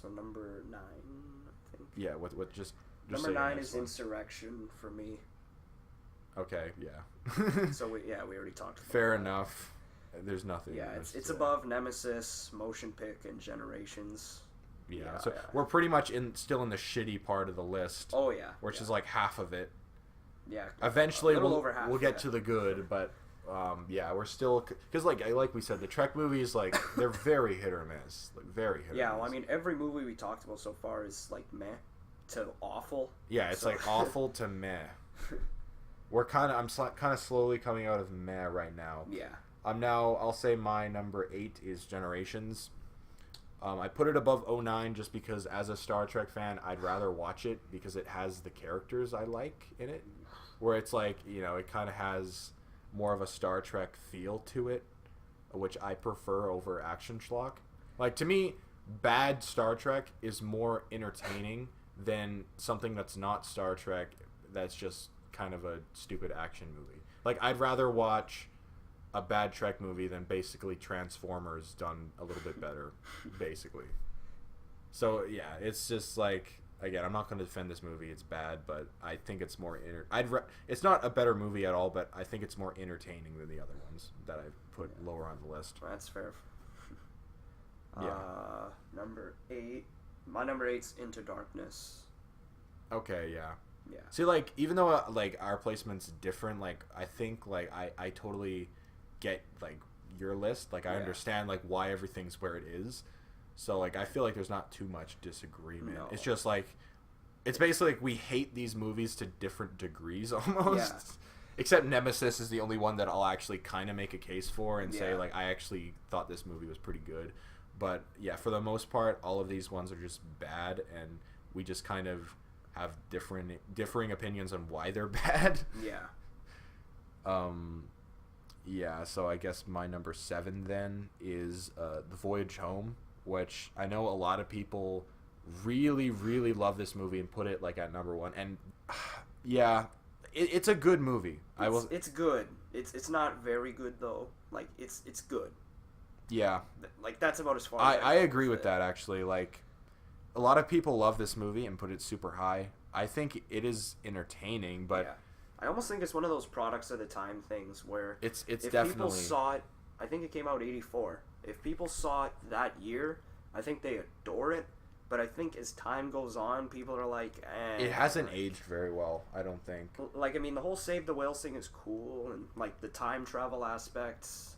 So number 9, I think. Yeah, with just number 9 is Insurrection for me. Okay, yeah. So we already talked about Fair that. enough. There's nothing. Yeah, it's above Nemesis, Motion Pick, and Generations. Yeah, so we're pretty much still in the shitty part of the list. Oh yeah, which is like half of it. Yeah. Eventually, we'll half, get to the good, but yeah, we're still because like we said, the Trek movies they're very hit or miss, very hit. Yeah, or miss. well, I mean, every movie we talked about so far is like meh to awful. Yeah, it's like awful to meh. I'm kind of slowly coming out of meh right now. Yeah. I'll say my number 8 is Generations. I put it above 09 just because as a Star Trek fan, I'd rather watch it because it has the characters I like in it. Where it's like, it kind of has more of a Star Trek feel to it, which I prefer over action schlock. Like, to me, bad Star Trek is more entertaining than something that's not Star Trek that's just kind of a stupid action movie. Like, I'd rather watch a bad Trek movie than basically Transformers done a little bit better, basically. So yeah, it's just like, again, I'm not going to defend this movie. It's bad, but I think it's more it's not a better movie at all, but I think it's more entertaining than the other ones that I've put lower on the list. That's fair. Yeah. Number 8. My number 8's Into Darkness. Okay, yeah. Yeah. See, like, even though like our placement's different, like I think like I totally get like your list. Like I understand like why everything's where it is. So like I feel like there's not too much disagreement. No. It's just like it's basically like we hate these movies to different degrees almost. Yeah. Except Nemesis is the only one that I'll actually kind of make a case for and say like I actually thought this movie was pretty good. But yeah, for the most part, all of these ones are just bad, and we just kind of have differing opinions on why they're bad. Yeah. Yeah, so I guess my number 7 then is The Voyage Home, which I know a lot of people really, really love this movie and put it like at number 1. And yeah, it's a good movie. It's good. It's not very good though. Like it's good. Yeah. Like that's about as far. I agree with that actually. Like a lot of people love this movie and put it super high. I think it is entertaining, but. Yeah. I almost think it's one of those products of the time things where it's if definitely people saw it, I think it came out 84. If people saw it that year, I think they adore it. But I think as time goes on, people are like, it hasn't aged very well, I don't think. Like, I mean, the whole Save the Whales thing is cool, and like the time travel aspects,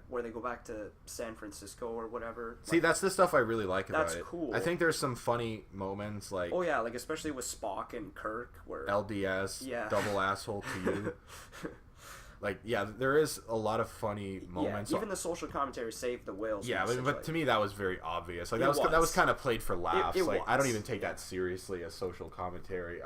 where they go back to San Francisco or whatever. See, that's the stuff I really like about it. That's cool. I think there's some funny moments, like... Oh, yeah, like especially with Spock and Kirk, where... LDS, double asshole to you. Like, yeah, there is a lot of funny moments. Yeah, even the social commentary Save the Whales. Yeah, but to me that was very obvious. Like that was kind of played for laughs. It like was. I don't even take that seriously as social commentary.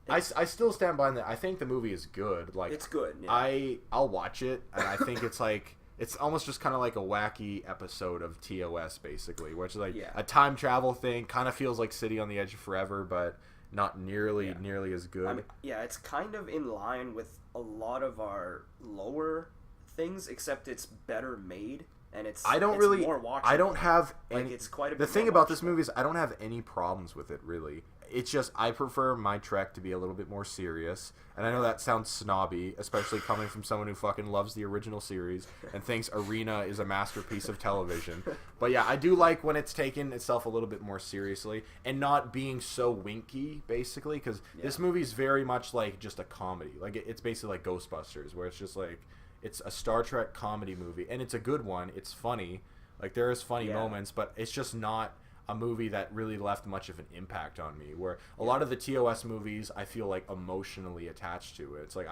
I still stand by that. I think the movie is good. Like it's good. Yeah. I'll watch it, and I think it's like it's almost just kind of like a wacky episode of TOS, basically, where it's like a time travel thing. Kind of feels like City on the Edge of Forever, but not nearly as good. I mean, yeah, it's kind of in line with a lot of our lower things, except it's better made and it's more watchable. I don't have any, like it's quite a bit. The thing more about watchable. this movie is I don't have any problems with it really. It's just I prefer my Trek to be a little bit more serious, and I know that sounds snobby, especially coming from someone who fucking loves the original series and thinks Arena is a masterpiece of television. But yeah, I do like when it's taken itself a little bit more seriously and not being so winky, basically, because this movie's very much like just a comedy. Like it's basically like Ghostbusters, where it's just like it's a Star Trek comedy movie, and it's a good one. It's funny, like there is funny moments, but it's just not a movie that really left much of an impact on me, where a lot of the TOS movies I feel like emotionally attached to it. It's like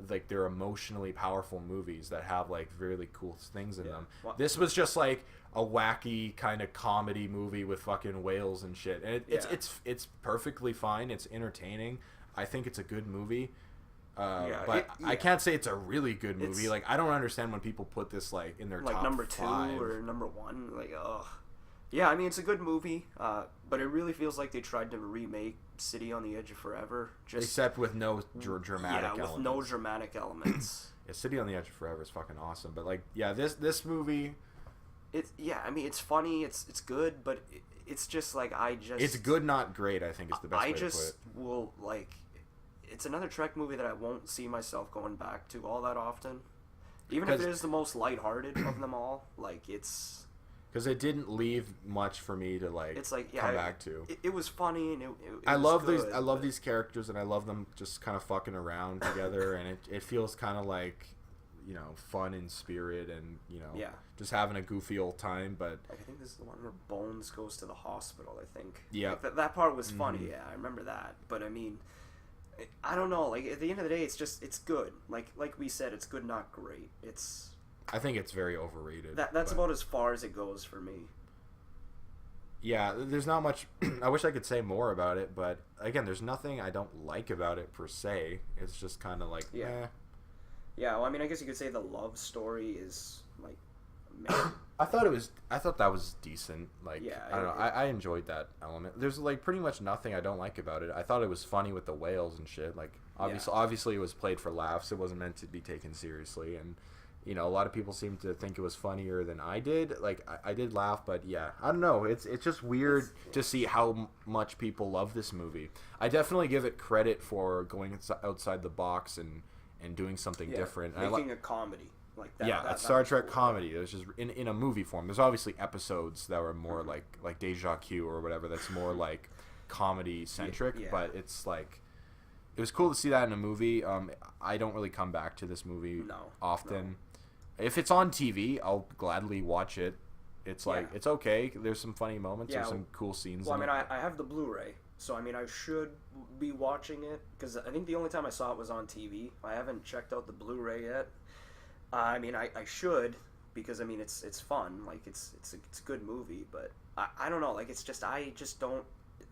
like they're emotionally powerful movies that have like really cool things in them. Well, this was just like a wacky kind of comedy movie with fucking whales and shit. And it's perfectly fine. It's entertaining. I think it's a good movie. I can't say it's a really good movie. Like I don't understand when people put this like in their like top number 5. 2 or number 1. Like ugh. Yeah, I mean, it's a good movie, but it really feels like they tried to remake City on the Edge of Forever. Except with no dramatic elements. Yeah, with no dramatic elements. Yeah, City on the Edge of Forever is fucking awesome. But, like, yeah, this movie... I mean, it's funny, it's good, but it's just like I just. It's good, not great. I think is the best way to put it. Will like. It's another Trek movie that I won't see myself going back to all that often. Even if it is the most lighthearted of them all, like it's because it didn't leave much for me to like. It's like come back to. It was funny and it I was love good, these. I love these characters and I love them just kind of fucking around together and it feels kind of like, fun in spirit and just having a goofy old time. But I think this is the one where Bones goes to the hospital. I think. Yeah. Like, that part was funny. Yeah, I remember that. But I mean. I don't know. Like at the end of the day, it's good. Like we said, it's good, not great. I think it's very overrated. That's about as far as it goes for me. Yeah, there's not much. I wish I could say more about it, but again, there's nothing I don't like about it per se. It's just kind of like, yeah. Yeah, well, I mean, I guess you could say the love story is like. I thought that was decent. Like, yeah, I don't know. I enjoyed that element. There's like pretty much nothing I don't like about it. I thought it was funny with the whales and shit. Like, obviously it was played for laughs. It wasn't meant to be taken seriously. And, a lot of people seem to think it was funnier than I did. Like, I did laugh, but yeah, I don't know. It's just weird to see how much people love this movie. I definitely give it credit for going outside the box and doing something different. Making a comedy. Like that, yeah, a Star Trek comedy. It was just in a movie form. There's obviously episodes that were more like Deja Q or whatever. That's more like comedy centric. Yeah. But it's like it was cool to see that in a movie. I don't really come back to this movie often. No. If it's on TV, I'll gladly watch it. It's like it's okay. There's some funny moments. There's some cool scenes. Well, I have the Blu-ray, so I mean I should be watching it because I think the only time I saw it was on TV. I haven't checked out the Blu-ray yet. I mean, I should because I mean it's fun. Like it's a good movie, but I don't know. Like it's just I just don't.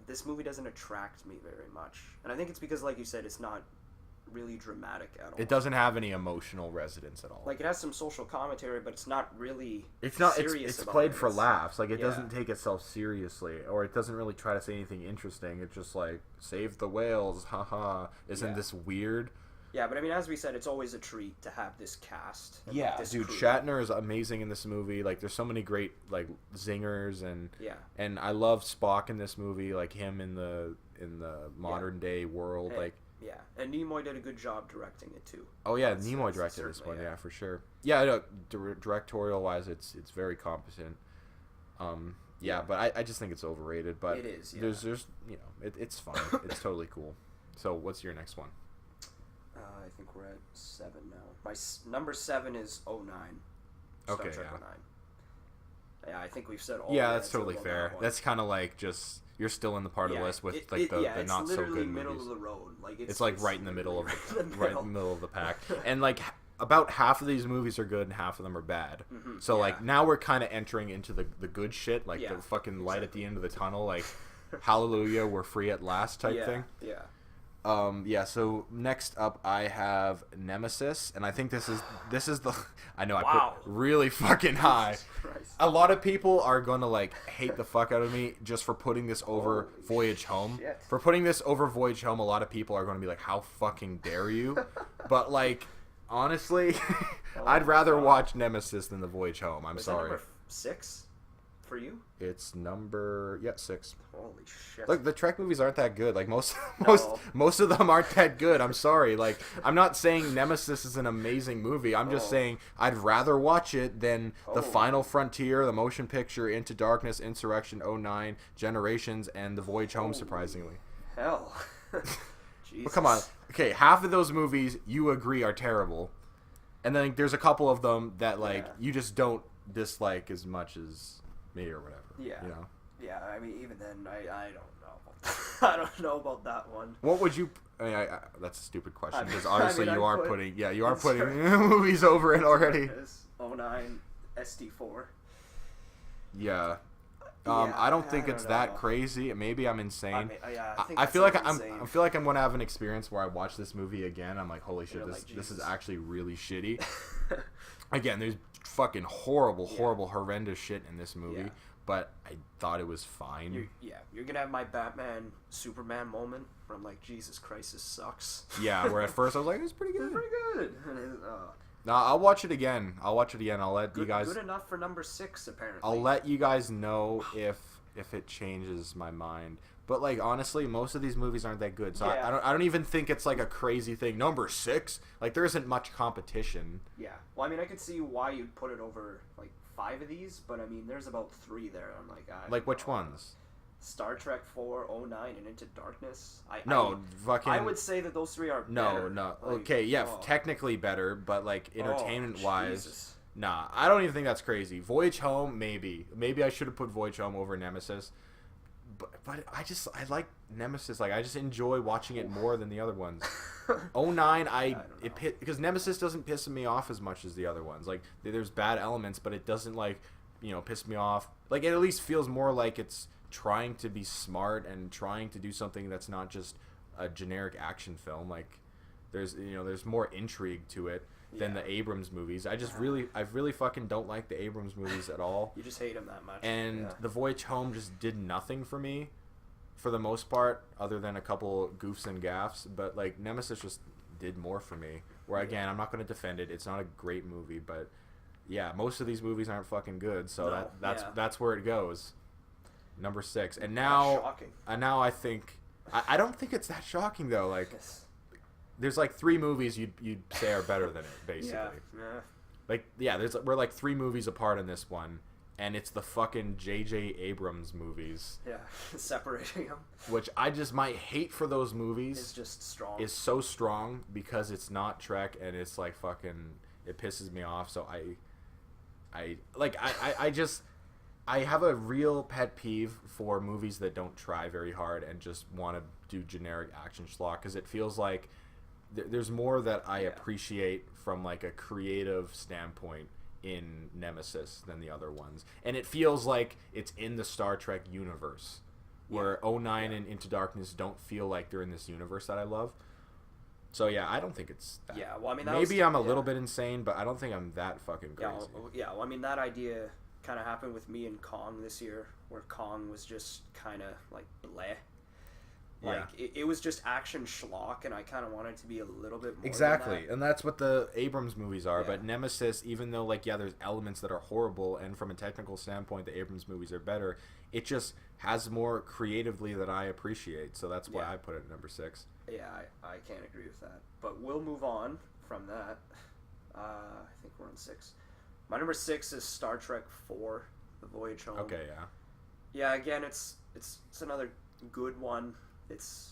This movie doesn't attract me very much, and I think it's because, like you said, it's not really dramatic at all. It doesn't have any emotional resonance at all. Like it has some social commentary, but it's not really. It's not. It's played for laughs. Like it doesn't take itself seriously, or it doesn't really try to say anything interesting. It's just like save the whales, haha. Isn't this weird? Yeah, but I mean, as we said, it's always a treat to have this cast. Yeah, this dude, crew. Shatner is amazing in this movie. Like, there's so many great like zingers and I love Spock in this movie. Like him in the modern day world. Like and Nimoy did a good job directing it too. Oh yeah, Nimoy directed this one. Yeah, for sure. Yeah, directorial wise, it's very competent. But I just think it's overrated. But it is. Yeah. There's it's fun. It's totally cool. So what's your next one? I think we're at 7 now. My number 7 is 09. Star Trek 09. Yeah, I think we've said all. Yeah, that's totally fair. That's kind of like just you're still in the part of the list with the not so good movies. Middle of the road. Like it's like right in the middle of the pack. And like about half of these movies are good and half of them are bad. Mm-hmm. So like now we're kind of entering into the good shit, like the fucking light at the end of the tunnel, like hallelujah, we're free at last type thing. Yeah. So next up I have Nemesis, and I think this is the I know I put really fucking high. A lot of people are gonna like hate the fuck out of me just for putting this over Voyage Home. Shit. For putting this over Voyage Home, a lot of people are gonna be like, how fucking dare you? But like honestly, I'd rather watch Nemesis than the Voyage Home. I'm sorry. Number 6 for you? It's number 6. Holy shit! Look, the Trek movies aren't that good. Like most of them aren't that good. I'm sorry. Like I'm not saying Nemesis is an amazing movie. I'm just saying I'd rather watch it than The Final Frontier, the motion picture, Into Darkness, Insurrection, 09, Generations, and The Voyage Home. Surprisingly. Hell. Jesus. Well, come on. Okay, half of those movies you agree are terrible, and then there's a couple of them that like you just don't dislike as much as me or whatever. Yeah. You know. Yeah, I mean, even then, I don't know. I don't know about that one. What would you? That's a stupid question because obviously you are putting movies over it already. 09 ST4. Yeah. I don't think it's that crazy. Maybe I'm insane. I feel like I feel like I'm gonna have an experience where I watch this movie again. I'm like, holy shit, this is actually really shitty. Again, there's fucking horrible, horrendous shit in this movie. But I thought it was fine. You're gonna have my Batman Superman moment where I'm like, Jesus Christ, this sucks. Yeah, where at first I was like, it's pretty good. It's pretty good. No, I'll watch it again. I'll let you guys. Good enough for number 6, apparently. I'll let you guys know if if it changes my mind. But like honestly, most of these movies aren't that good, so Yeah. I don't even think it's like a crazy thing. Number 6, like there isn't much competition. Yeah. Well, I mean, I could see why you'd put it over like 5 of these, but I mean, there's about 3 there. I'm like, Like which ones? Star Trek 4, '09, and Into Darkness. Fucking. I would say that those 3 are No, better. no. Like, Okay, yeah, oh. technically better, but like entertainment wise, Jesus. nah. I don't even think that's crazy. Voyage Home, maybe. Maybe I should have put Voyage Home over Nemesis. But I like Nemesis. Like I just enjoy watching it more than the other ones. 09, because Nemesis doesn't piss me off as much as the other ones. Like there's bad elements, but it doesn't like piss me off. Like it at least feels more like it's trying to be smart and trying to do something that's not just a generic action film. Like there's more intrigue to it than the Abrams movies. I really fucking don't like the Abrams movies at all. You just hate him that much. And the Voyage Home just did nothing for me, for the most part, other than a couple goofs and gaffs. But like Nemesis just did more for me. Where again, I'm not going to defend it. It's not a great movie, but yeah, most of these movies aren't fucking good. So that's where it goes. Number 6, and now shocking. Now I think I don't think it's that shocking though. Like there's like 3 movies you'd say are better than it, basically. Yeah. Like we're like 3 movies apart in this one, and it's the fucking J.J. Abrams movies. Yeah, separating them. Which my hate for those movies It's just strong. is so strong because it's not Trek and it's like fucking it pisses me off. So I have a real pet peeve for movies that don't try very hard and just want to do generic action schlock, because it feels like there's more that I appreciate from like a creative standpoint in Nemesis than the other ones, and it feels like it's in the Star Trek universe, where 09 and Into Darkness don't feel like they're in this universe that I love. So yeah, I don't think it's that. Yeah, well, I mean, maybe I'm a little bit insane, but I don't think I'm that fucking crazy. Well, I mean, that idea kind of happened with me and Kong this year, where Kong was just kind of like bleh. Like it was just action schlock, and I kind of wanted to be a little bit more. Exactly, than that. and that's what the Abrams movies are. Yeah. But Nemesis, even though there's elements that are horrible, and from a technical standpoint, the Abrams movies are better. It just has more creatively that I appreciate, so that's why I put it at number 6. Yeah, I can't agree with that. But we'll move on from that. I think we're on 6. My number 6 is Star Trek 4, The Voyage Home. Okay, yeah. Yeah, again, it's another good one. It's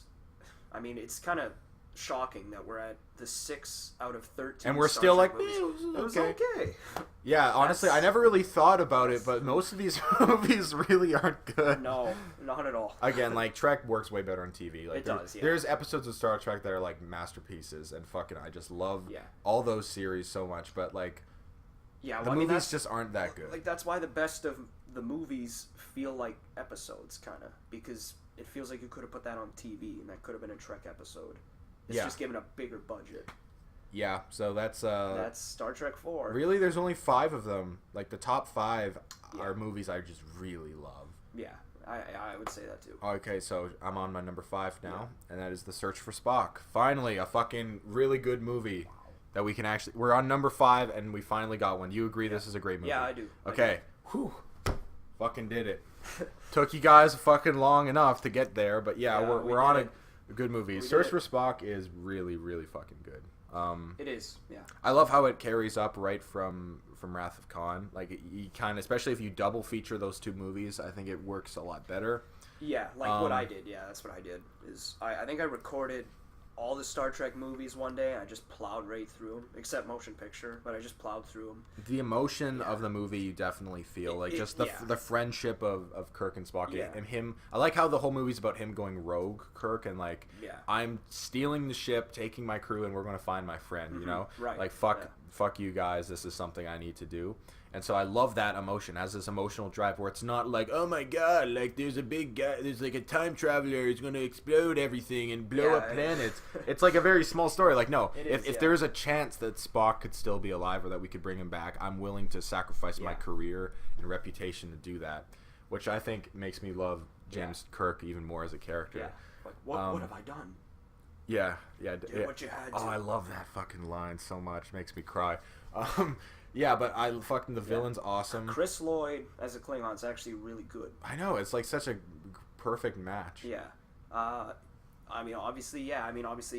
kind of shocking that we're at the 6 out of 13. And we're Star still Trek like, movies. it was okay. Yeah, honestly, I never really thought about it, but most of these movies really aren't good. No, not at all. Again, like, Trek works way better on TV. Like, it does, yeah. There's episodes of Star Trek that are, like, masterpieces, and fucking I just love all those series so much, but, like, the movies just aren't that good. Like, that's why the best of the movies feel like episodes, kind of, because it feels like you could have put that on TV, and that could have been a Trek episode. It's just given a bigger budget. Yeah, so that's Star Trek 4. Really, there's only 5 of them. Like, the top 5 are movies I just really love. Yeah, I would say that too. Okay, so I'm on my number 5 now, and that is The Search for Spock. Finally, a fucking really good movie that we can actually... We're on number 5, and we finally got one. You agree this is a great movie? Yeah, I do. Okay. Whew. Fucking did it. Took you guys fucking long enough to get there, but we're on a good movie. Search for Spock is really, really fucking good. It is, yeah. I love how it carries up right from Wrath of Khan. Like, you kind of, especially if you double feature those 2 movies, I think it works a lot better. Yeah, like what I did. Yeah, that's what I did. I think I recorded all the Star Trek movies one day. I just plowed right through them, except motion picture, but I just plowed through them. The emotion of the movie you definitely feel, like just the friendship of Kirk and Spock and him. I like how the whole movie's about him going rogue, Kirk, and like I'm stealing the ship, taking my crew, and we're going to find my friend. You know, right? Like fuck you guys. This is something I need to do. And so I love that emotion, has this emotional drive where it's not like, oh my god, like there's a big guy, there's like a time traveler who's going to explode everything and blow up planets. It's like a very small story. Like, no, if there's a chance that Spock could still be alive or that we could bring him back, I'm willing to sacrifice my career and reputation to do that, which I think makes me love James Kirk even more as a character. Yeah. Like, what have I done? Yeah. Did what you had to. Oh, I love that fucking line so much. Makes me cry. Yeah, but I fucking the villain's awesome. Chris Lloyd as a Klingon is actually really good. I know, it's like such a perfect match. Yeah. I mean, obviously,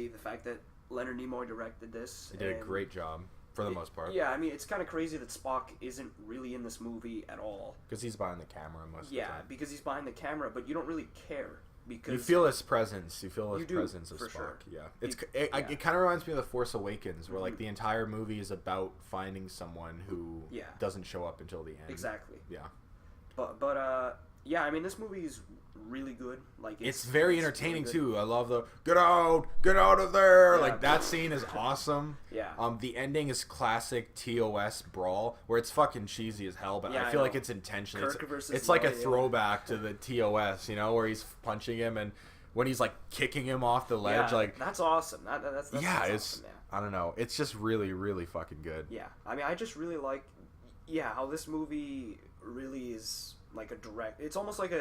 the fact that Leonard Nimoy directed this. He did a great job for the most part. Yeah, I mean, it's kind of crazy that Spock isn't really in this movie at all. Because he's behind the camera most of the Yeah, time. because he's behind the camera, but you don't really care. Because You feel his presence. You feel his You do, presence of for Spock. sure. Yeah, Yeah. it kind of reminds me of The Force Awakens, where like the entire movie is about finding someone who Yeah. doesn't show up until the end. Exactly. Yeah, But yeah, I mean, this movie is really good. Like it's very really entertaining good. too. I love the get out of there. Yeah. Like that scene is awesome. Yeah. The ending is classic TOS brawl, where it's fucking cheesy as hell, but Yeah, I I feel know. like it's intentional. Kirk versus It's like a Lloyd, yeah. throwback to the TOS, you know, where he's punching him and when he's like kicking him off the ledge, Yeah, like that's awesome. That's yeah, it's awesome, I don't know, it's just really, really fucking good. yeah. I mean, I just really like, how this movie really is like a direct. It's almost like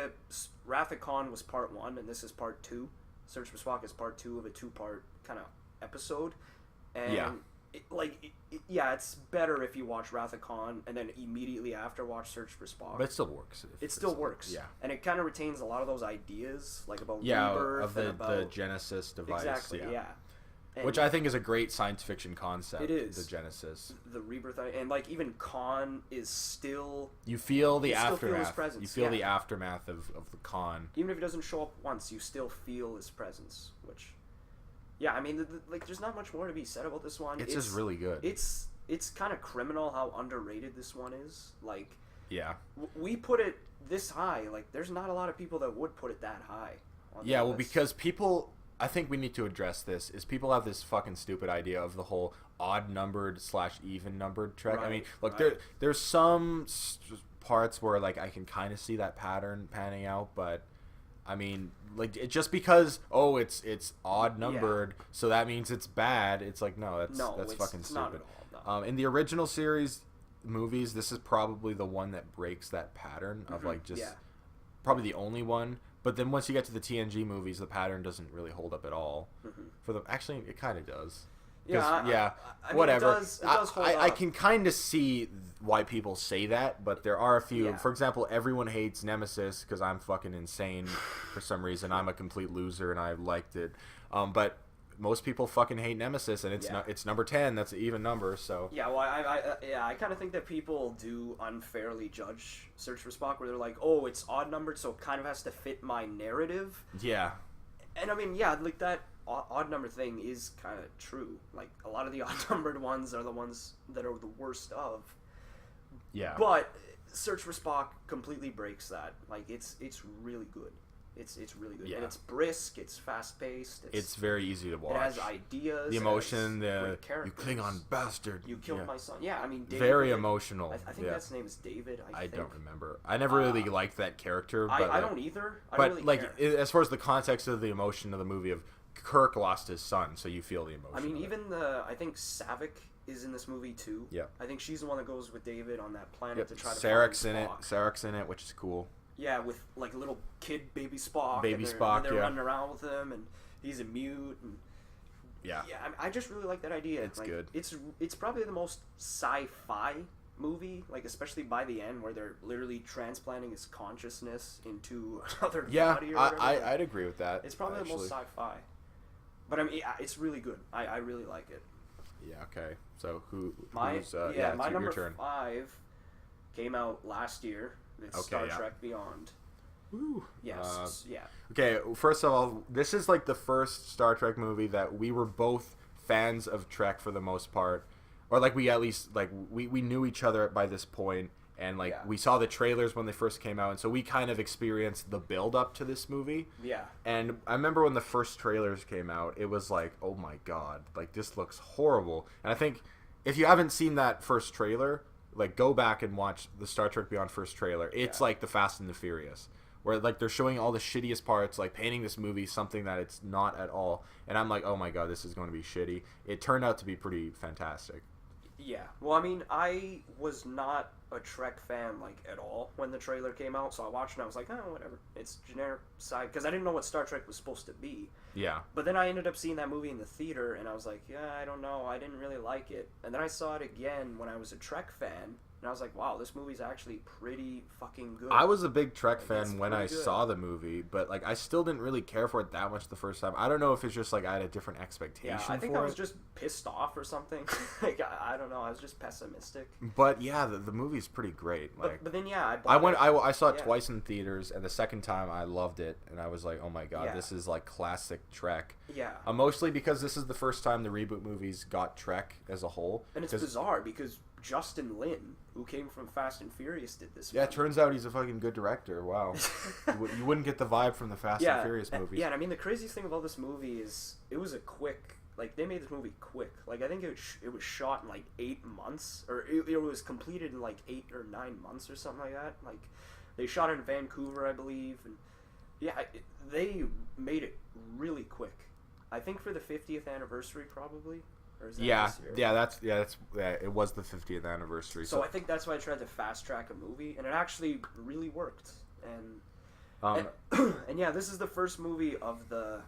Wrath of Khan was part 1, and this is part 2. Search for Spock is part 2 of a 2-part kind of episode, and Yeah. it's better if you watch Wrath of Khan and then immediately after watch Search for Spock. But it still works. It still works. Yeah. And it kind of retains a lot of those ideas, like about Yeah, rebirth of the and about Genesis device. exactly, yeah. And Which I think is a great science fiction concept. It is. The Genesis. the rebirth, and like even Khan is still, You feel the You still feel his aftermath. presence, You feel yeah. the aftermath of the con. even if he doesn't show up once, you still feel his presence. Which, yeah, I mean, like there's not much more to be said about this one. It's just really good. It's kind of criminal how underrated this one is. Like Yeah. we put it this high. Like there's not a lot of people that would put it that high. On Yeah, the well, list. because people, I think we need to address this, is people have this fucking stupid idea of the whole odd-numbered / even-numbered Trek. I mean, Right, look, right. there's some parts where, like, I can kind of see that pattern panning out, but, I mean, like, just because, it's odd-numbered, so that means it's bad, it's like, no, that's it's fucking not stupid. at all. No. In the original series movies, this is probably the one that breaks that pattern of, like, just... Yeah. Probably the only one. But then once you get to the TNG movies, the pattern doesn't really hold up at all. Actually, it kind of does. 'Cause, Yeah, I mean, whatever. It does hold I up. can kind of see why people say that, but there are a few. Yeah. For example, everyone hates Nemesis because I'm fucking insane for some reason. I'm a complete loser and I liked it. But most people fucking hate Nemesis, and it's Yeah. it's number 10. That's an even number. So Yeah, well, I kind of think that people do unfairly judge Search for Spock, where they're like, oh, it's odd numbered, so it kind of has to fit my narrative. yeah, And I mean, yeah, like that odd number thing is kind of true. Like a lot of the odd numbered ones are the ones that are the worst of. yeah. But Search for Spock completely breaks that. Like it's really good. It's really good, Yeah. and it's brisk. It's fast paced. It's very easy to watch. It has ideas. The emotion, it has the great characters. you Klingon bastard. You killed Yeah. my son. Yeah, I mean, David, Very emotional. I think yeah. his name is David. I think. don't remember. I never really liked that character. But I don't either. I But don't really like, care. as far as the context of the emotion of the movie, of Kirk lost his son, so you feel the emotion. I mean, of it. even I think Savick is in this movie too. Yeah. I think she's the one that goes with David on that planet Yep. to try to Sarek's find in it. Spock. Sarek's in it, which is cool. Yeah, with like a little kid baby Spock. Baby and they're, Spock, and they're yeah. running around with him, and he's a mute. And Yeah. yeah, I just really like that idea. It's like, good. It's probably the most sci-fi movie, like especially by the end, where they're literally transplanting his consciousness into another Yeah, body or whatever. I'd agree with that. It's probably actually. the most sci-fi. But I mean, yeah, it's really good. I really like it. Yeah. Okay. So who's My it's my your number turn. 5 came out last year. It's Okay, Star yeah. Trek Beyond. Woo. Yes, yeah. Okay, first of all, this is like the first Star Trek movie that we were both fans of Trek for the most part, or like we at least like we knew each other by this point, and like Yeah. we saw the trailers when they first came out, and so we kind of experienced the build up to this movie. Yeah. And I remember when the first trailers came out, it was like, oh my god, like this looks horrible. And I think if you haven't seen that first trailer, like go back and watch the Star Trek Beyond first trailer. It's Yeah. like the Fast and the Furious, where like they're showing all the shittiest parts, like painting this movie something that it's not at all. And I'm like, oh my god, this is going to be shitty. It turned out to be pretty fantastic. Yeah. Well, I mean, I was not a Trek fan like at all when the trailer came out, so I watched it and I was like, oh, whatever. It's generic sci because I didn't know what Star Trek was supposed to be. Yeah. But then I ended up seeing that movie in the theater and I was like, yeah, I don't know. I didn't really like it. And then I saw it again when I was a Trek fan. And I was like, wow, this movie's actually pretty fucking good. I was a big Trek Like, it's fan when I pretty good. saw the movie, but like I still didn't really care for it that much the first time. I don't know if it's just like I had a different expectation Yeah, I think for I was it. just pissed off or something. like, I don't know. I was just pessimistic. But yeah, the movie's pretty great. Like But then, yeah, I I bought went, it. I saw it Yeah. twice in theaters, and the second time I loved it, and I was like, oh my god, Yeah. this is like classic Trek. Yeah. Mostly because this is the first time the reboot movies got Trek as a whole. And it's 'Cause- bizarre because Justin Lin, who came from Fast and Furious, did this. Yeah, it movie. turns out he's a fucking good director. Wow. You wouldn't get the vibe from the Fast and Furious movies. Yeah, and I mean the craziest thing about this movie is it was a quick. Like they made this movie quick. Like I think it was shot in like 8 months, or it was completed in like 8 or 9 months or something like that. Like they shot it in Vancouver, I believe, and yeah, they made it really quick. I think for the 50th anniversary, probably. Or is that Yeah, this year? yeah, it was the 50th anniversary. So I think that's why I tried to fast track a movie, and it actually really worked. And um, and yeah, this is the first movie of the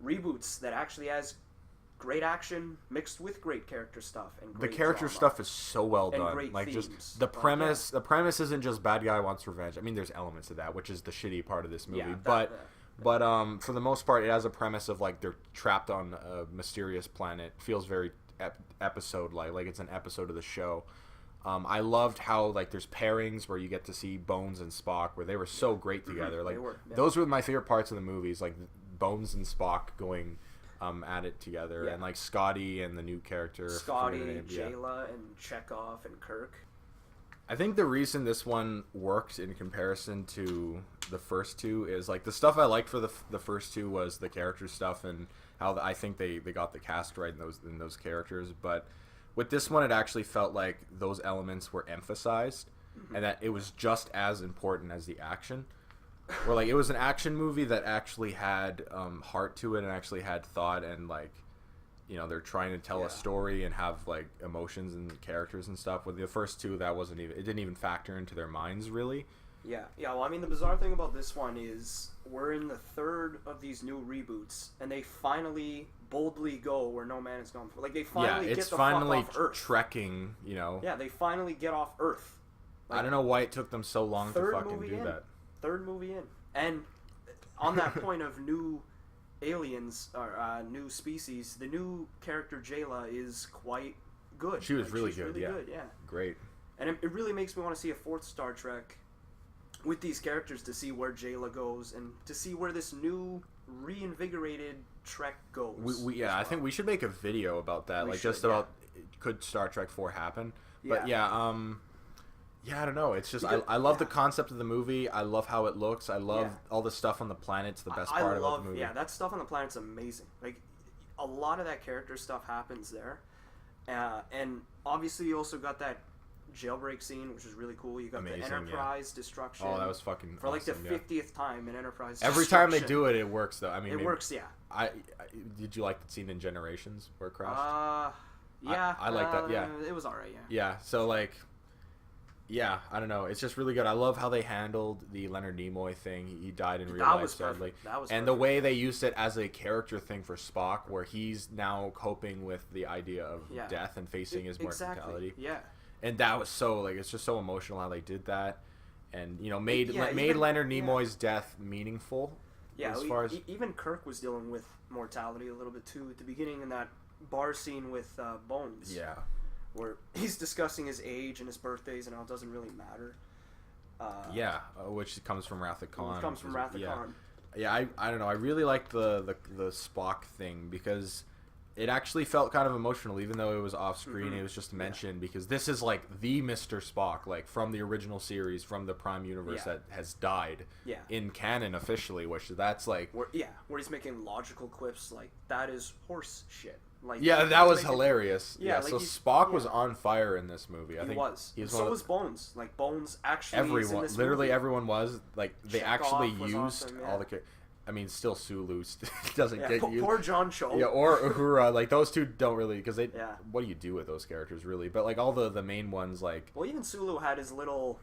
reboots that actually has great action mixed with great character stuff and the great character drama. stuff is so well And done. great Like themes. just the Like, premise. The premise isn't just bad guy wants revenge. I mean, there's elements of that, which is the shitty part of this movie. Yeah, but for the most part, it has a premise of like they're trapped on a mysterious planet. Feels very episode like it's an episode of the show. I loved how like there's pairings where you get to see Bones and Spock where they were so great together. Like They were, yeah. those were my favorite parts of the movies, like Bones and Spock going at it together, Yeah. and like Scotty and the new character Scotty, forget her name, yeah. Jayla, and Chekhov and Kirk. I think the reason this one worked in comparison to the first two is like the stuff I liked for the first two was the character stuff and how I think they got the cast right in those characters. But with this one, it actually felt like those elements were emphasized and that it was just as important as the action. Where like it was an action movie that actually had heart to it and actually had thought and like. You know, they're trying to tell Yeah. a story and have like emotions and characters and stuff. With the first two, that wasn't even. It didn't even factor into their minds really. Yeah. Well, I mean, the bizarre thing about this one is we're in the third of these new reboots, and they finally boldly go where no man has gone before. Like they finally Yeah, it's get the finally fuck off Earth. trekking. You know. Yeah, they finally get off Earth. I don't know why it took them so long to third fucking movie do in. that. Third movie in, and on that point of new aliens or new species, the new character Jayla is quite good. She was really she's good, Really yeah. good, yeah. Great. And it really makes me want to see a fourth Star Trek with these characters to see where Jayla goes and to see where this new reinvigorated Trek goes. I think we should make a video about that, We like should, just about could Star Trek 4 happen. But Yeah. yeah, I don't know. It's just Because- I love the yeah. concept of the movie. I love how it looks. I love Yeah. all the stuff on the planet's the best I part love, about the movie. Yeah, that stuff on the planet's amazing. Like, a lot of that character stuff happens there. And obviously you also got that jailbreak scene, which is really cool. You got Amazing, the yeah. Enterprise destruction. Oh, that was fucking for like the awesome, yeah. 50th time in Enterprise. Every time they destruction. do it, it works though. I mean, It maybe- works, yeah. I did you like the scene in Generations where it crashed? Yeah. I like that, yeah. It was alright, yeah. Yeah, so like, yeah, I don't know. It's just really good. I love how they handled the Leonard Nimoy thing. He died in real That life, was sadly. perfect. That was And the perfect. way they used it as a character thing for Spock, where he's now coping with the idea of Yeah. death and facing his Exactly. mortality. Yeah. And that was so like it's just so emotional how they did that, and you know made Yeah, made even- Leonard yeah. Nimoy's death meaningful. Yeah, as far as even Kirk was dealing with mortality a little bit too at the beginning in that bar scene with Bones. yeah. Where he's discussing his age and his birthdays and how it doesn't really matter. Which comes from Wrath of Khan. It comes from which is- Wrath of yeah. Khan. Yeah, I don't know. I really liked the Spock thing because it actually felt kind of emotional, even though it was off screen. Mhm. It was just mentioned because this is like the Mr. Spock, like from the original series, from the Prime Universe Yeah. that has died Yeah. in canon officially. Which that's like, Where he's making logical quips like that is horse shit. Like yeah, he's that was making- hilarious. Yeah, Yeah, like so he's- Spock was yeah. on fire in this movie. I He think was. he was So one of was Bones. Like Bones actually is in everyone, this literally movie. everyone was like they Chekhov actually was used awesome, all yeah. the. I mean, still Sulu doesn't Yeah, get you. poor John Cho. Yeah, or Uhura, like those two don't really, because they. Yeah. What do you do with those characters, really? But like all the main ones, like. Well, even Sulu had his little,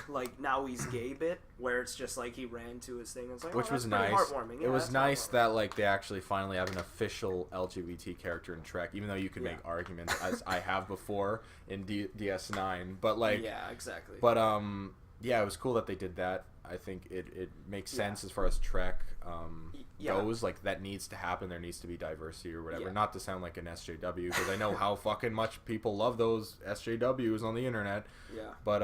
like now he's gay bit, where it's just like he ran to his thing. And it's like, Which was that's pretty nice. heartwarming. It Yeah, was that's nice heartwarming. that like they actually finally have an official LGBT character in Trek, even though you could make arguments as I have before in DS9. But like, yeah, exactly. but yeah, it was cool that they did that. I think it makes sense as far as Trek goes. Like that needs to happen. There needs to be diversity or whatever. Yeah. Not to sound like an SJW, because I know how fucking much people love those SJWs on the internet. Yeah. But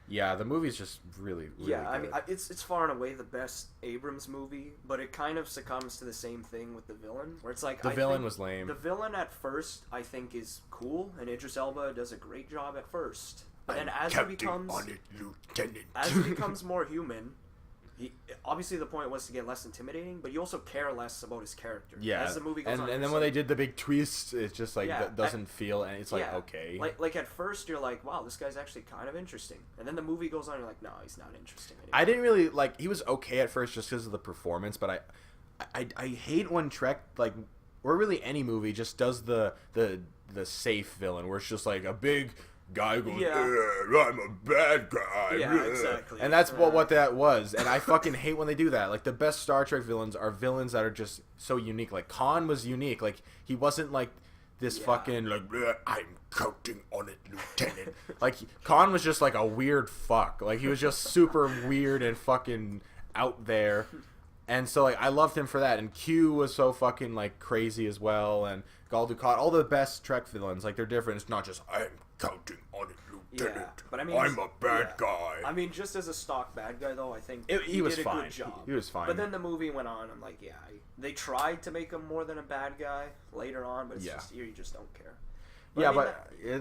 yeah, the movie's just really Yeah, good. I mean, it's far and away the best Abrams movie, but it kind of succumbs to the same thing with the villain, where it's like the I villain think was lame. The villain at first, I think, is cool, and Idris Elba does a great job at first. But then as he becomes more human, obviously the point was to get less intimidating, but you also care less about his character. Yeah, as the movie goes and on, then it's when they like- did the big twist, it's just like Yeah, doesn't feel, and it's like yeah, okay. like at first you're like, wow, this guy's actually kind of interesting, and then the movie goes on, you're like, no, he's not interesting anymore. I didn't really like. He was okay at first just because of the performance, but I hate when Trek, like, or really any movie, just does the safe villain where it's just like a big guy going, I'm a bad guy. Yeah, exactly. And that's what that was. And I fucking hate when they do that. Like, the best Star Trek villains are villains that are just so unique. Like, Khan was unique. Like, he wasn't like this fucking, like, I'm counting on it, Lieutenant. Like, Khan was just like a weird fuck. Like, he was just super weird and fucking out there. And so, like, I loved him for that. And Q was so fucking, like, crazy as well. And Gul Dukat, all the best Trek villains, like, they're different. It's not just, I'm counting on it, Lieutenant. Yeah, but I mean, I'm a bad guy. I mean, just as a stock bad guy, though, I think He was did a fine. good job. He was fine. But then the movie went on. I'm like, yeah, they tried to make him more than a bad guy later on, but it's just you just don't care. Yeah, I mean,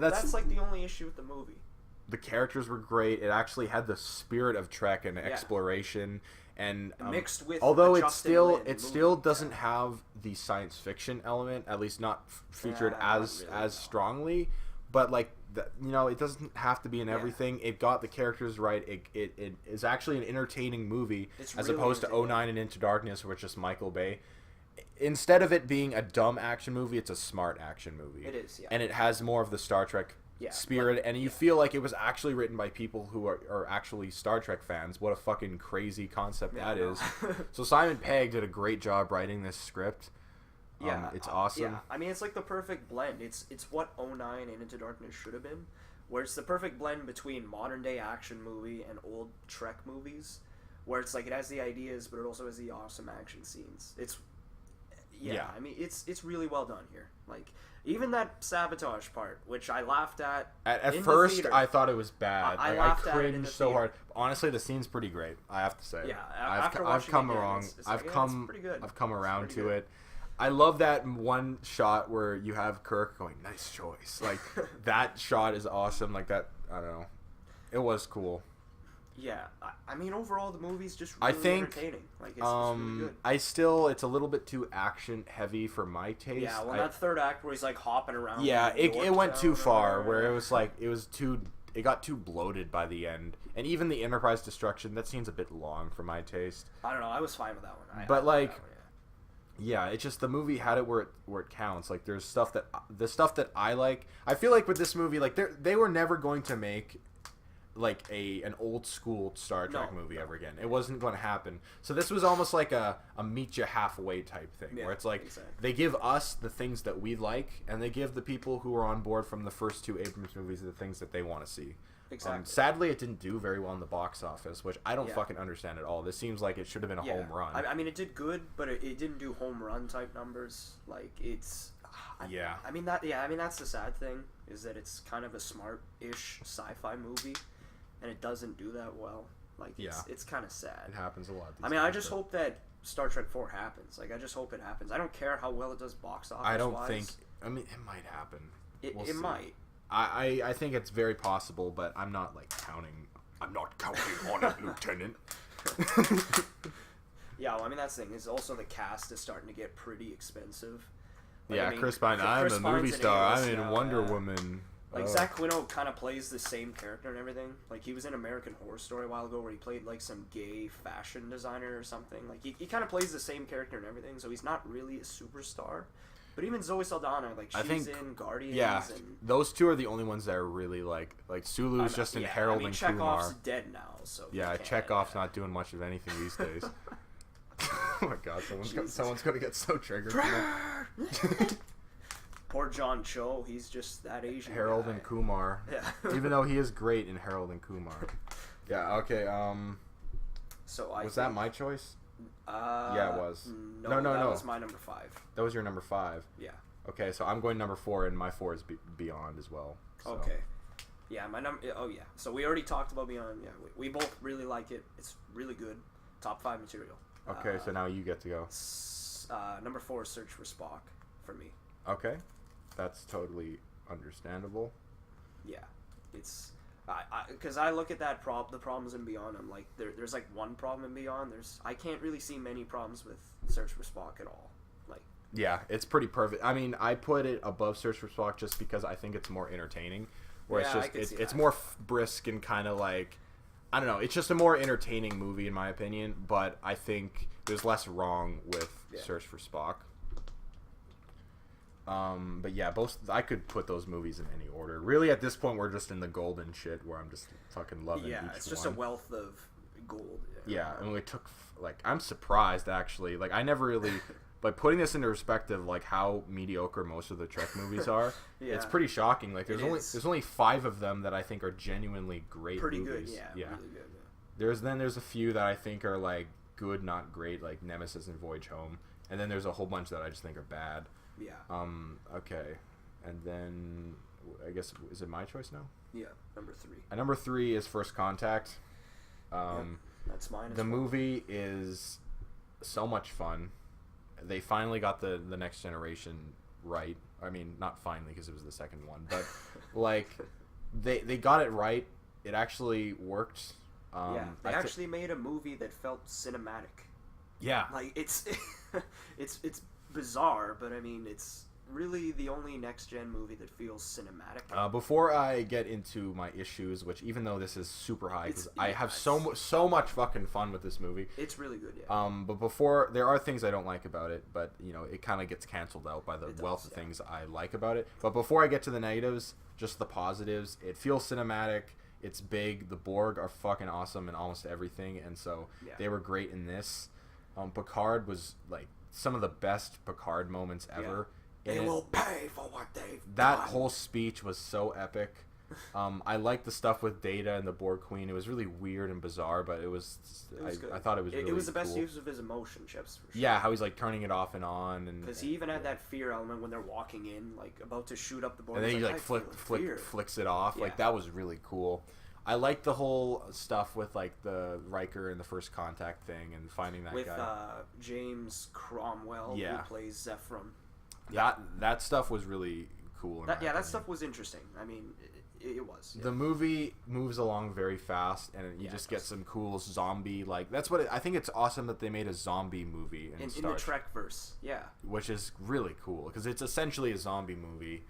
but that's like the only issue with the movie. The characters were great. It actually had the spirit of Trek and exploration. And mixed with although the it Justin still Lin still movie, doesn't have the science fiction element, at least not featured as strongly, but like you know, it doesn't have to be in everything. It got the characters right. It is actually an entertaining movie as opposed to 09 and Into Darkness, which is Michael Bay. Instead of it being a dumb action movie, it's a smart action movie. It is, yeah. And it has more of the Star Trek spirit, and you feel like it was actually written by people who are actually Star Trek fans. What a fucking crazy concept that is. So Simon Pegg did a great job writing this script. It's awesome. Yeah, I mean, it's like the perfect blend. It's what 09 and Into Darkness should have been, where it's the perfect blend between modern day action movie and old Trek movies, where it's like it has the ideas, but it also has the awesome action scenes. I mean, it's really well done here. Like, even that sabotage part, which I laughed at. At in first, the theater. I thought it was bad. I Like, laughed I at it in cringed the so theater. hard. Honestly, the scene's pretty great. I have to say. Yeah, I've watching come it again, around. it's I've like, come. it's pretty good. I've come It's around pretty to good. it. I love that one shot where you have Kirk going, "Nice choice." Like that shot is awesome. Like that. I don't know. It was cool. Yeah, I mean, overall, the movie's just really I think, entertaining. Like, it's really good. It's a little bit too action heavy for my taste. Yeah, well, that third act where he's like hopping around. Yeah, it went Yorktown too or far. whatever. Where it was like it got too bloated by the end, and even the Enterprise destruction, that scene's a bit long for my taste. I don't know. I was fine with that one. But, I like, that one, Yeah, it's just the movie had it where it counts. Like there's stuff that I like. I feel like with this movie, like they were never going to make like an old school Star Trek movie ever again. It wasn't going to happen. So this was almost like a meet you halfway type thing, where it's like they give us the things that we like, and they give the people who are on board from the first two Abrams movies the things that they want to see. Exactly. Sadly, it didn't do very well in the box office, which I don't fucking understand at all. This seems like it should have been a home run. I mean, it did good, but it didn't do home run type numbers. Like it's. I mean that's the sad thing, is that it's kind of a smart-ish sci-fi movie, and it doesn't do that well. Like it's kind of sad. It happens a lot. I mean, I just hope that Star Trek 4 happens. Like, I just hope it happens. I don't care how well it does box office. I don't think. I mean, it might happen. It might. I think it's very possible, but I'm not like counting. I'm not counting on it, Lieutenant. Yeah, well, I mean, that's the thing. Is also the cast is starting to get pretty expensive. Like, Yeah, I mean, Chris Pine. I'm Chris a Pine's movie an star. A-list I'm in now, Wonder Woman. Like, Zach Quino kind of plays the same character and everything. Like, he was in American Horror Story a while ago where he played, like, some gay fashion designer or something. Like, he kind of plays the same character and everything, so he's not really a superstar. But even Zoe Saldana, like, she's in Guardians. Yeah, and those two are the only ones that are really, like Sulu's just in Harold and Kumar. Chekhov's dead now, so... Yeah, Chekhov's not doing much of anything these days. Oh my god, someone's gonna get so triggered. Poor John Cho, he's just that Asian Harold guy. and Kumar. Yeah. Even though he is great in Harold and Kumar. Yeah, okay, So was that my choice? Yeah, it was. No, that was my number 5. That was your number 5? Yeah. Okay, so I'm going number 4, and my 4 is Beyond as well. So. Okay. Yeah, my number... Oh, yeah. So we already talked about Beyond. Yeah, we both really like it. It's really good. Top 5 material. Okay, so now you get to go. Number 4 is Search for Spock for me. Okay. That's totally understandable. Yeah. It's... Because I look at that the problems in Beyond, I'm like, there's like one problem in Beyond. I can't really see many problems with Search for Spock at all. Like... Yeah, it's pretty perfect. I mean, I put it above Search for Spock just because I think it's more entertaining. Where it's more brisk and kind of like... I don't know. It's just a more entertaining movie in my opinion, but I think there's less wrong with Search for Spock. But yeah, both I could put those movies in any order. Really, at this point, we're just in the golden shit where I'm just fucking loving each one. Yeah, it's just a wealth of gold. Yeah, and we took like I'm surprised actually. Like I never really. But putting this into perspective, like how mediocre most of the Trek movies are, it's pretty shocking. Like there's only 5 of them that I think are genuinely great pretty movies. Good, yeah, really good. Yeah. There's a few that I think are like good, not great, like Nemesis and Voyage Home, and then there's a whole bunch that I just think are bad. Yeah. Okay, and then I guess is it my choice now? Yeah, number 3. Number 3 is First Contact. That's mine. The movie is so much fun. They finally got the Next Generation right. I mean, not finally because it was the second one, but like they got it right. It actually worked. They actually made a movie that felt cinematic. Yeah, like it's it's bizarre, but I mean it's really the only next gen movie that feels cinematic. Before I get into my issues, which even though this is super high, because I have so much fucking fun with this movie. It's really good, yeah. But before there are things I don't like about it, but you know it kind of gets canceled out by the wealth of things I like about it. But before I get to the negatives, just the positives. It feels cinematic. It's big. The Borg are fucking awesome in almost everything, and so they were great in this. Picard was like some of the best Picard moments ever. They will pay for what they've That done. whole speech was so epic. I liked the stuff with Data and the Borg Queen. It was really weird and bizarre, but it was good. I thought it was really cool. It was the best use of his emotion chips, for sure. Yeah, how he's like turning it off and on. Because he even had that fear element when they're walking in, like about to shoot up the Borg. And then he like flicks it off. Yeah. Like that was really cool. I liked the whole stuff with like the Riker and the First Contact thing and finding that with, guy. With James Cromwell, who plays Zephram. That stuff was really cool. That stuff was interesting. I mean, it was. Yeah. The movie moves along very fast, and you just get some cool zombie that's what I think. It's awesome that they made a zombie movie in the Trek verse. Yeah, which is really cool because it's essentially a zombie movie.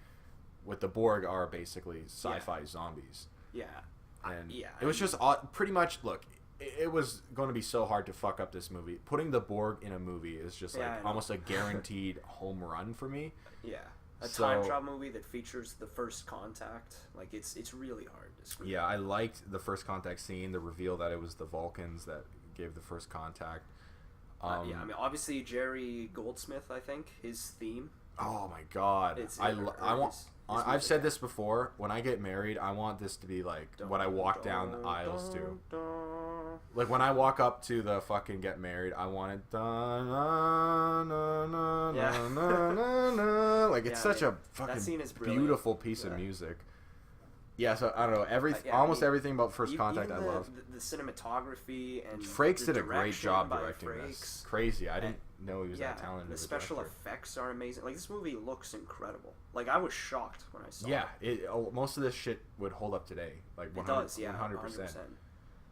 With the Borg are basically sci-fi zombies. Yeah, and it was just pretty much look. It was going to be so hard to fuck up this movie. Putting the Borg in a movie is just like almost a guaranteed home run for me. Yeah, a time travel movie that features the First Contact. Like it's really hard to screw. Yeah, I liked the First Contact scene. The reveal that it was the Vulcans that gave the First Contact. I mean, obviously Jerry Goldsmith. I think his theme. Oh my god! I've said this before. When I get married, I want this to be like what I walk down the aisles to. Like when I walk up to the fucking get married, I want it. Like it's such a fucking beautiful piece of music. Yeah, so I don't know. Almost everything about First Contact I love. The cinematography and Frakes did a great job directing this. Crazy. I didn't know he was that talented. The special effects are amazing. Like this movie looks incredible. Like I was shocked when I saw it. Yeah, most of this shit would hold up today. Like 100%. It does, yeah,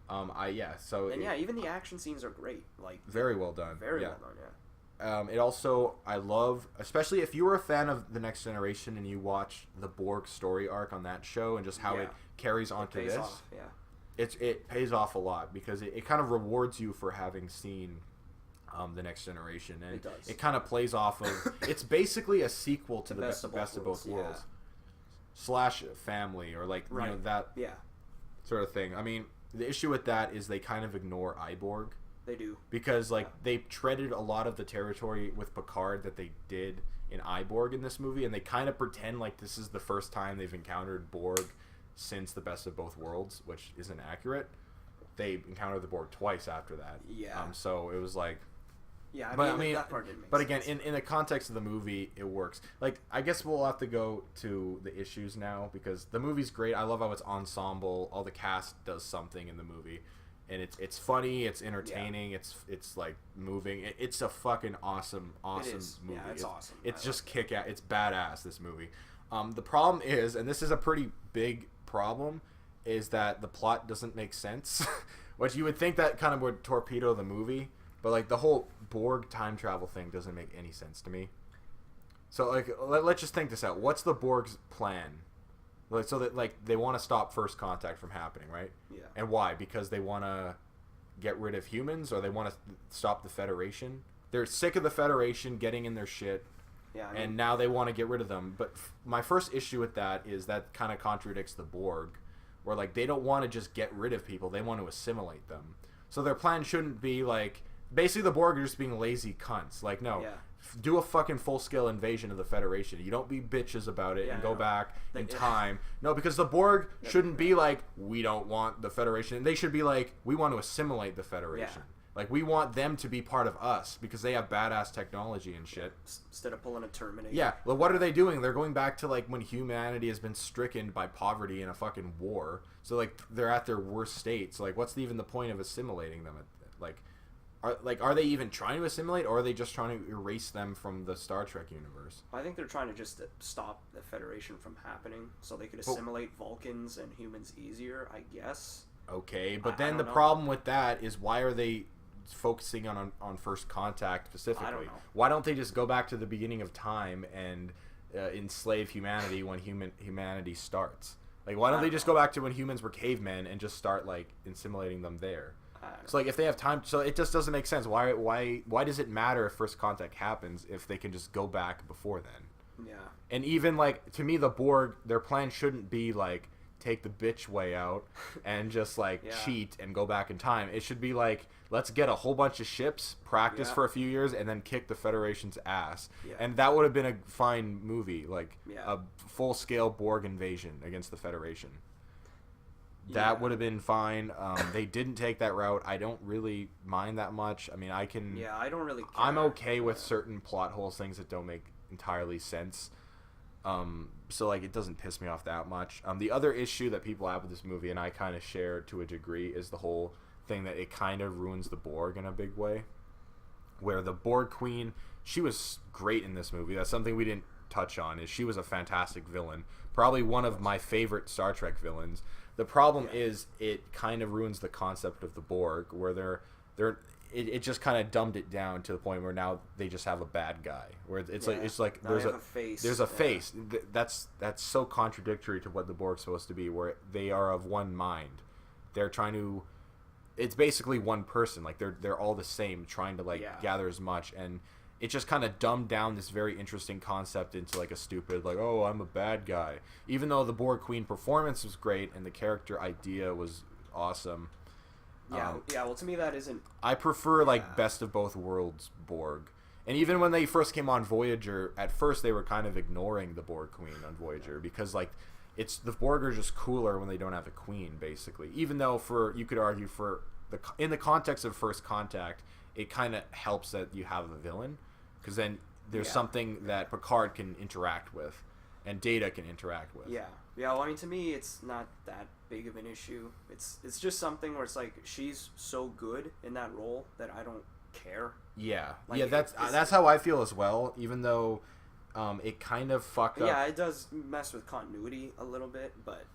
100%. So and even the action scenes are great. Like very well done. Very well done. Yeah. It also, I love, especially if you were a fan of The Next Generation and you watch the Borg story arc on that show and just how it carries onto pays this, off, it pays off a lot because it kind of rewards you for having seen The Next Generation, and it does. It kind of plays off of. It's basically a sequel to the Best of Both Worlds / Family, or like you know that sort of thing. I mean, the issue with that is they kind of ignore Iborg. They do. Because, like, they treaded a lot of the territory with Picard that they did in Iborg in this movie, and they kind of pretend like this is the first time they've encountered Borg since the Best of Both Worlds, which isn't accurate. They encountered the Borg twice after that. Yeah. So it was like... Yeah, I mean that part didn't make but sense. again, in the context of the movie, it works. Like, I guess we'll have to go to the issues now, because the movie's great. I love how it's ensemble. All the cast does something in the movie. And it's funny, it's entertaining, it's like moving. It's a fucking awesome movie. Yeah, it's awesome. It's just kick-ass. It's badass, this movie. The problem is, and this is a pretty big problem, is that the plot doesn't make sense. Which you would think that kind of would torpedo the movie, but like the whole Borg time travel thing doesn't make any sense to me. So like let's just think this out. What's the Borg's plan? Like, so that like they want to stop first contact from happening, right? Yeah. And why? Because they want to get rid of humans, or they want to stop the Federation. They're sick of the Federation getting in their shit, and now they want to get rid of them. But my first issue with that is that kind of contradicts the Borg, where like they don't want to just get rid of people; they want to assimilate them. So their plan shouldn't be like basically the Borg are just being lazy cunts. Like no. Do a fucking full-scale invasion of the Federation. You don't be bitches about it and go back in time. No, because the Borg shouldn't be like, we don't want the Federation. They should be like, we want to assimilate the Federation. Like, we want them to be part of us because they have badass technology and shit. Instead of pulling a Terminator. Yeah, well, what are they doing? They're going back to, like, when humanity has been stricken by poverty in a fucking war. So, like, they're at their worst state. So, like, what's even the point of assimilating them? Are they even trying to assimilate, or are they just trying to erase them from the Star Trek universe? I think they're trying to just stop the Federation from happening, so they could assimilate Vulcans and humans easier, I guess. Okay, but then the problem with that is, why are they focusing on First Contact specifically? I don't know. Why don't they just go back to the beginning of time and enslave humanity when humanity starts? Like, why don't they just go back to when humans were cavemen and just start, like, assimilating them there? So like if they have time, so it just doesn't make sense. Why does it matter if First Contact happens if they can just go back before then? Yeah. And even like to me, the Borg, their plan shouldn't be like take the bitch way out and just like cheat and go back in time. It should be like, let's get a whole bunch of ships, practice for a few years, and then kick the Federation's ass. And that would have been a fine movie, like a full scale Borg invasion against the Federation. That would have been fine. They didn't take that route. I don't really mind that much. I mean, I can... Yeah, I don't really care. I'm okay with certain plot holes, things that don't make entirely sense. So, like, it doesn't piss me off that much. The other issue that people have with this movie, and I kind of share to a degree, is the whole thing that it kind of ruins the Borg in a big way. Where the Borg Queen, she was great in this movie. That's something we didn't touch on, is she was a fantastic villain. Probably one of my favorite Star Trek villains. The problem is it kind of ruins the concept of the Borg, where it just kind of dumbed it down to the point where now they just have a bad guy. Where it's like now there's a face. There's a face. That's so contradictory to what the Borg's supposed to be, where they are of one mind. They're trying to. It's basically one person. Like they're all the same, trying to gather as much, and it just kind of dumbed down this very interesting concept into like a stupid, like, oh, I'm a bad guy. Even though the Borg Queen performance was great and the character idea was awesome. Well, to me that isn't... I prefer like Best of Both Worlds Borg. And even when they first came on Voyager, at first they were kind of ignoring the Borg Queen on Voyager because like it's the Borg are just cooler when they don't have a queen, basically. Even though you could argue in the context of First Contact, it kind of helps that you have a villain, because then there's something that Picard can interact with and Data can interact with. Well, I mean, to me, it's not that big of an issue. It's just something where it's like she's so good in that role that I don't care. That's how I feel as well, even though it kind of fucked up. Yeah, it does mess with continuity a little bit, but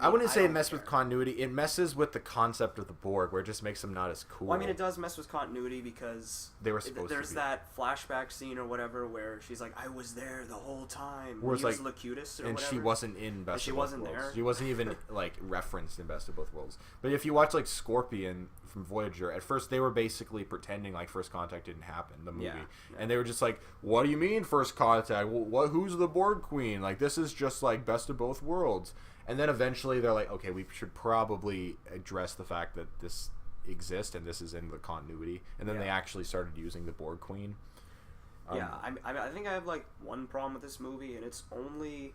I wouldn't say it don't messes care. with continuity. It messes with the concept of the Borg, where it just makes them not as cool. Well, I mean, it does mess with continuity because They were supposed to there's be. that flashback scene or whatever where she's like, "I was there the whole time." Whereas, He was like, Locutus or and whatever. she wasn't in Best she of Both wasn't Worlds. there. She wasn't even like referenced in Best of Both Worlds. But if you watch like Scorpion from Voyager, at first they were basically pretending like First Contact didn't happen, the movie, Yeah. and they were just like, "What do you mean First Contact? What? Who's the Borg Queen? Like this is just like Best of Both Worlds." And then eventually they're like, "Okay, we should probably address the fact that this exists and this is in the continuity." And then Yeah. they actually started using the Borg Queen. Yeah, I think I have like one problem with this movie, and it's only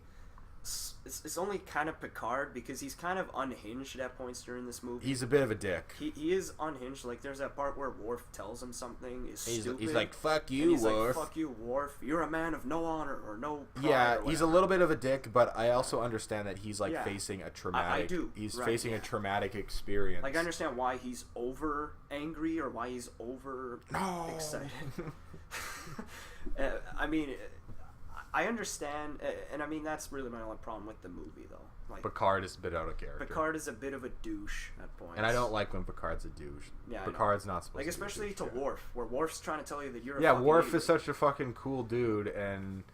kind of Picard because he's kind of unhinged at points during this movie. He's a bit of a dick. He is unhinged. Like there's that part where Worf tells him something is stupid. He's like, "Fuck and you, he's Worf." like, "Fuck you, Worf. You're a man of no honor or no pride." Yeah, or he's a whatever." little bit of a dick, but I also understand that he's like Yeah. facing a traumatic. do, He's right, facing yeah. a traumatic experience. Like I understand why he's over angry or why he's over excited. I mean, I understand, and I mean that's really my only problem with the movie, though. Like Picard is a bit out of character. Picard is a bit of a douche at points, and I don't like when Picard's a douche. Yeah, I know. Picard's not supposed like to especially be a to douche. Worf, where Worf's trying to tell you that you're a Yeah, fucking Worf idiot. is such a fucking cool dude, and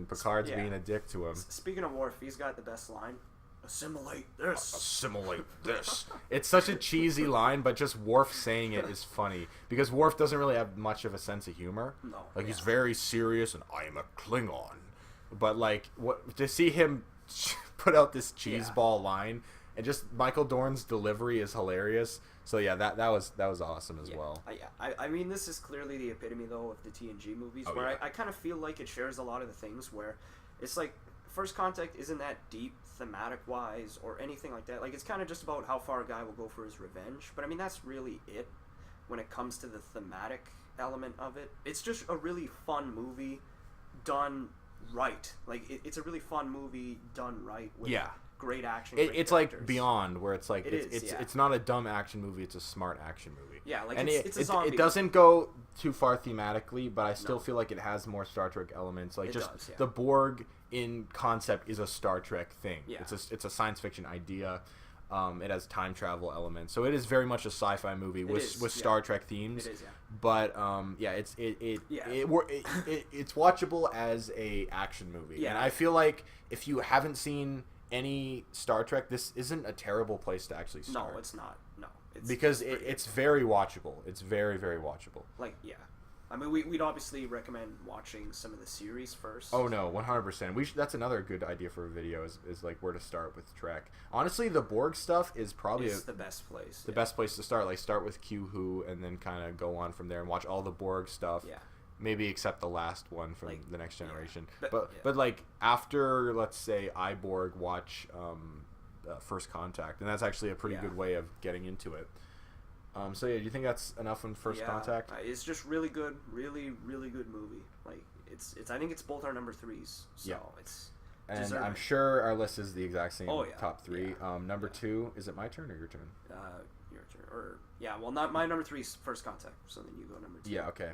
Picard's Yeah. being a dick to him. Speaking of Worf, he's got the best line. Assimilate this. Assimilate this. It's such a cheesy line, but just Worf saying it is funny because Worf doesn't really have much of a sense of humor. No, like he's yeah. very serious, and I am a Klingon. But like, what to see him put out this cheeseball line, and just Michael Dorn's delivery is hilarious. So yeah, that was awesome as well. I mean, this is clearly the epitome, though, of the TNG movies, Oh, where yeah. I kind of feel like it shares a lot of the things where it's like First Contact isn't that deep thematic-wise or anything like that. Like, it's kind of just about how far a guy will go for his revenge. But, I mean, that's really it when it comes to the thematic element of it. It's just a really fun movie done right. Like, it's a really fun movie done right with Yeah. great action, great It's like characters. Beyond, where it's like It is, yeah. it's not a dumb action movie; it's a smart action movie. Yeah, like, and it's a zombie it doesn't go too far thematically, but I still No. feel like it has more Star Trek elements. Like It just does, yeah. the Borg in concept is a Star Trek thing. Yeah. It's a science fiction idea. It has time travel elements, so it is very much a sci-fi movie with is, with yeah. Star Trek themes. It is, yeah. But yeah, Yeah. it's watchable as a action movie. Yeah. And I feel like if you haven't seen any Star Trek, this isn't a terrible place to actually start. No, it's not. No. It's, Because pretty it's very watchable. It's very, very watchable. like, yeah. I mean, we'd obviously recommend watching some of the series first. Oh no, 100%. That's another good idea for a video is like where to start with Trek. Honestly, the Borg stuff is probably It's the best place. the best place to start. Like start with Q Who and then kind of go on from there and watch all the Borg stuff. Yeah. Maybe except the last one from Like, the Next yeah. Generation. But- But yeah. but like after let's say iBorg, watch First Contact, and that's actually a pretty Yeah. good way of getting into it. So yeah, do you think that's enough on First Contact? It's just really good, really, really good movie. Like it's. I think it's both our number threes. So Yeah. it's. And deserving. I'm sure our list is the exact same Oh, yeah. top three. Yeah. Number two, is it my turn or your turn? Your turn. Or yeah, well, not my number three is First Contact. So then you go number two. Yeah, okay.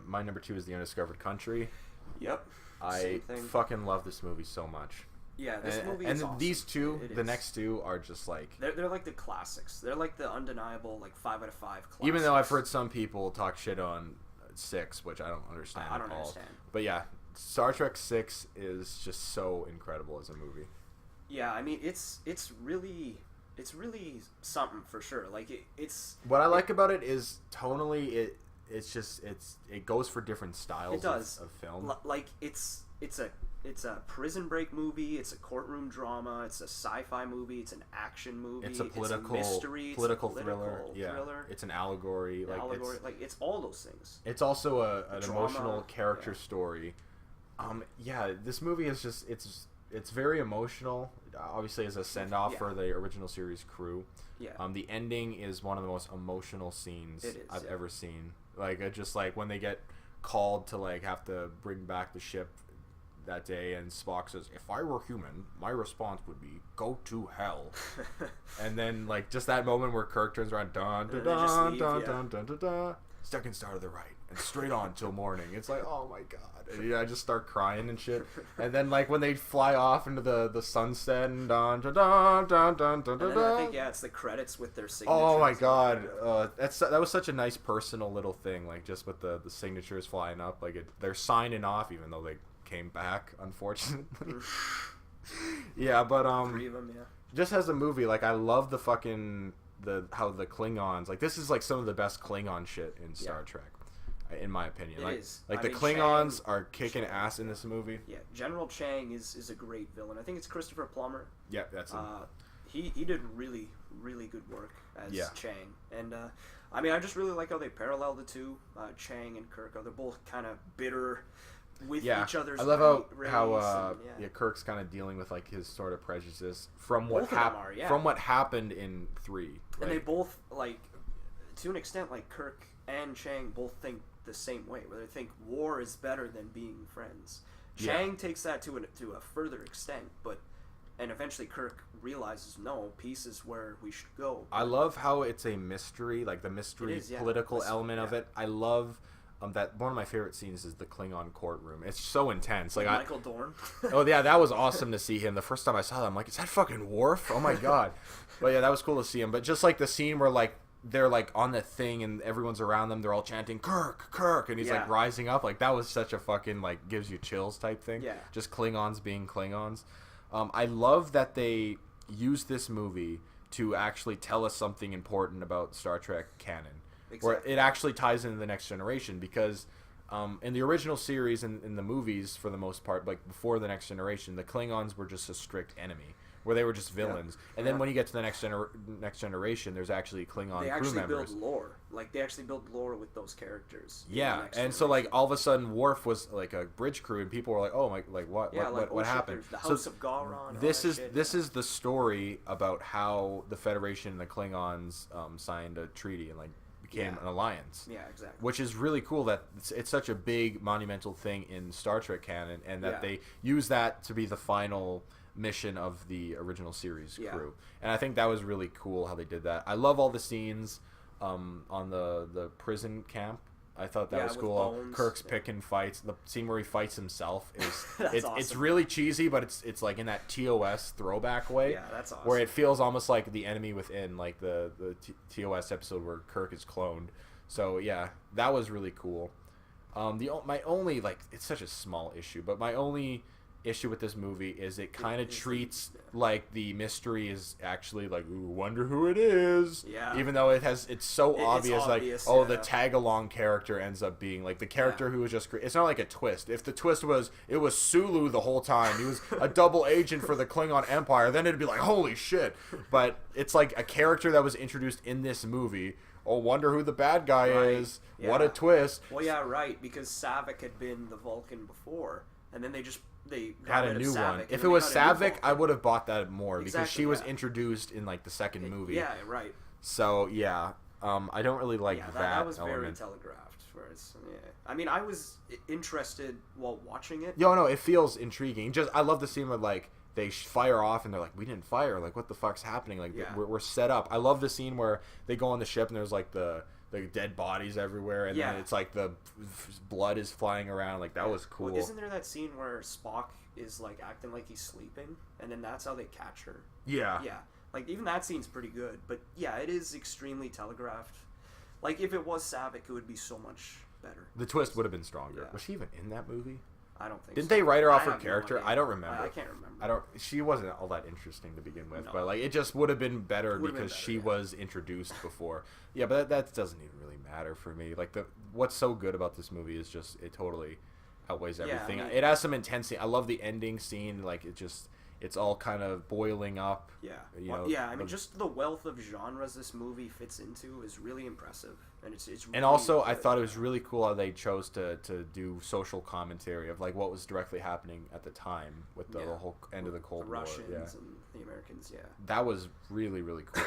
My number two is The Undiscovered Country. Yep. I Same thing. fucking love this movie so much. Yeah, this and movie and is awesome. these two, It the is. next two, are just like. They're like the classics. They're like the undeniable, like 5 out of 5 classics. Even though I've heard some people talk shit on 6, which I don't understand I don't at all. understand. But yeah, Star Trek 6 is just so incredible as a movie. Yeah, I mean it's really something for sure. Like it's What I like about it is tonally it goes for different styles it does of film. like it's a prison break movie. It's a courtroom drama. It's a sci-fi movie. It's an action movie. It's a political mystery. political it's a thriller. political Yeah, thriller. it's an allegory. Like allegory. Like it's all those things. it's also an Drama, emotional character yeah. story. Yeah, this movie is just it's very emotional. Obviously, as a send off Yeah. for the original series crew. Yeah. The ending is one of the most emotional scenes It is, I've yeah. ever seen. Like it just like when they get called to like have to bring back the ship that day, and Spock says, "If I were human, my response would be go to hell." And then like just that moment where Kirk turns around, dun dun And they just dun leave, dun, yeah. dun dun dun dun, second star to the right, and straight on till morning. It's like, oh my god. And, I just start crying and shit. And then like when they fly off into the sunset and dun dun dun dun dun dun And dun. then I think it's the credits with their signatures. Oh my god, that was such a nice personal little thing, like just with the signatures flying up, like they're signing off even though they came back, unfortunately. Yeah, but 3 of them, yeah. just as a movie, like I love the fucking how the Klingons, like this is like some of the best Klingon shit in Star Trek, in my opinion. It like, is. Like I the mean, Klingons Chang- are kicking Chang, ass in this movie. Yeah, General Chang is a great villain. I think it's Christopher Plummer. Yeah, that's him. He did really, really good work as Yeah. Chang. And, I mean, I just really like how they parallel the two, Chang and Kirk. They're both kind of bitter with each other's I love how and, Kirk's kind of dealing with like his sort of prejudices from Both what of them are, yeah. from what happened in 3. And Like, they both, like, to an extent, like, Kirk and Chang both think the same way, where they think war is better than being friends. Yeah. Chang takes that to a further extent, and eventually Kirk realizes, no, peace is where we should go. I love how it's a mystery, like the mystery It is, yeah. political element of it. I love that one of my favorite scenes is the Klingon courtroom. It's so intense. Like Michael Dorn. oh yeah, that was awesome to see him. The first time I saw that, I'm like, is that fucking Worf? Oh my god. But yeah, that was cool to see him. But just like the scene where like they're like on the thing and everyone's around them, they're all chanting Kirk, Kirk, and he's like rising up. Like that was such a fucking like gives you chills type thing. Yeah. Just Klingons being Klingons. I love that they use this movie to actually tell us something important about Star Trek canon. Exactly. Where it actually ties into the Next Generation, because in the original series and in the movies, for the most part, like before the Next Generation, the Klingons were just a strict enemy, where they were just villains. And then when you get to the Next Generation, there's actually Klingon They crew actually members. build lore. Like, they actually build lore with those characters. in the Yeah, Next and so like Generation. all of a sudden, Worf was like a bridge crew, and people were like, "Oh my, like what, Yeah, like, what shit, happened?" there's the So House of Gauron. and all this that is shit, this yeah. is the story about how the Federation and the Klingons signed a treaty and like became an alliance. Yeah, exactly. Which is really cool that it's such a big monumental thing in Star Trek canon, and that they use that to be the final mission of the original series crew. And I think that was really cool how they did that. I love all the scenes on the prison camp. I thought that was with cool. Bones. Kirk's picking fights. The scene where he fights himself is it's awesome. really cheesy, but it's like in that TOS throwback way. Yeah, that's awesome. Where it feels almost like The Enemy Within, like the TOS episode where Kirk is cloned. So yeah, that was really cool. My only, like, it's such a small issue, but my only issue with this movie is it kind of treats like the mystery is actually like, ooh, wonder who it is. Yeah. Even though it's so obvious, like, obvious, oh, yeah. the tag along character ends up being like the character who was just. It's not like a twist. If the twist was it was Sulu the whole time, he was a double agent for the Klingon Empire, then it'd be like, holy shit. But it's like a character that was introduced in this movie. Oh, wonder who the bad guy is. Yeah. What a twist. Well, yeah, right, because Savick had been the Vulcan before, and then they Had got a rid of new Savick, one. and If then it was they got a new Savick, Vulcan. I would have bought that more because Exactly, she was yeah. introduced in like the second movie. Yeah, right. So yeah, I don't really like Yeah, that, that was very element. telegraphed. Whereas, yeah, I mean, I was interested while watching it. No, it feels intriguing. Just I love the scene where like they fire off and they're like, we didn't fire. Like, what the fuck's happening? Like, Yeah. we're set up. I love the scene where they go on the ship and there's like the dead bodies everywhere, and then it's like the blood is flying around. Like, that was cool. Well, isn't there that scene where Spock is like acting like he's sleeping, and then that's how they catch her? Yeah. Yeah, like even that scene's pretty good, but yeah, it is extremely telegraphed. Like if it was Savick, it would be so much better. The twist would have been stronger. Yeah. Was she even in that movie? I don't think. Didn't so. they write her off I her have no character? idea. I don't remember. I can't remember. I don't. She wasn't all that interesting to begin with, No. but like it just would have been better Would've been because better, she yeah. was introduced before. Yeah, but that doesn't even really matter for me. Like what's so good about this movie is just it totally outweighs Yeah, I everything. mean- It has some intensity. I love the ending scene. Like it's all kind of boiling up. Yeah. You Well, know, yeah, I mean, the- just the wealth of genres this movie fits into is really impressive, and it's really And also, I good. thought it was really cool how they chose to do social commentary of like what was directly happening at the time with the whole end of the Cold the War. Russians Yeah. and the Americans. Yeah. That was really, really cool.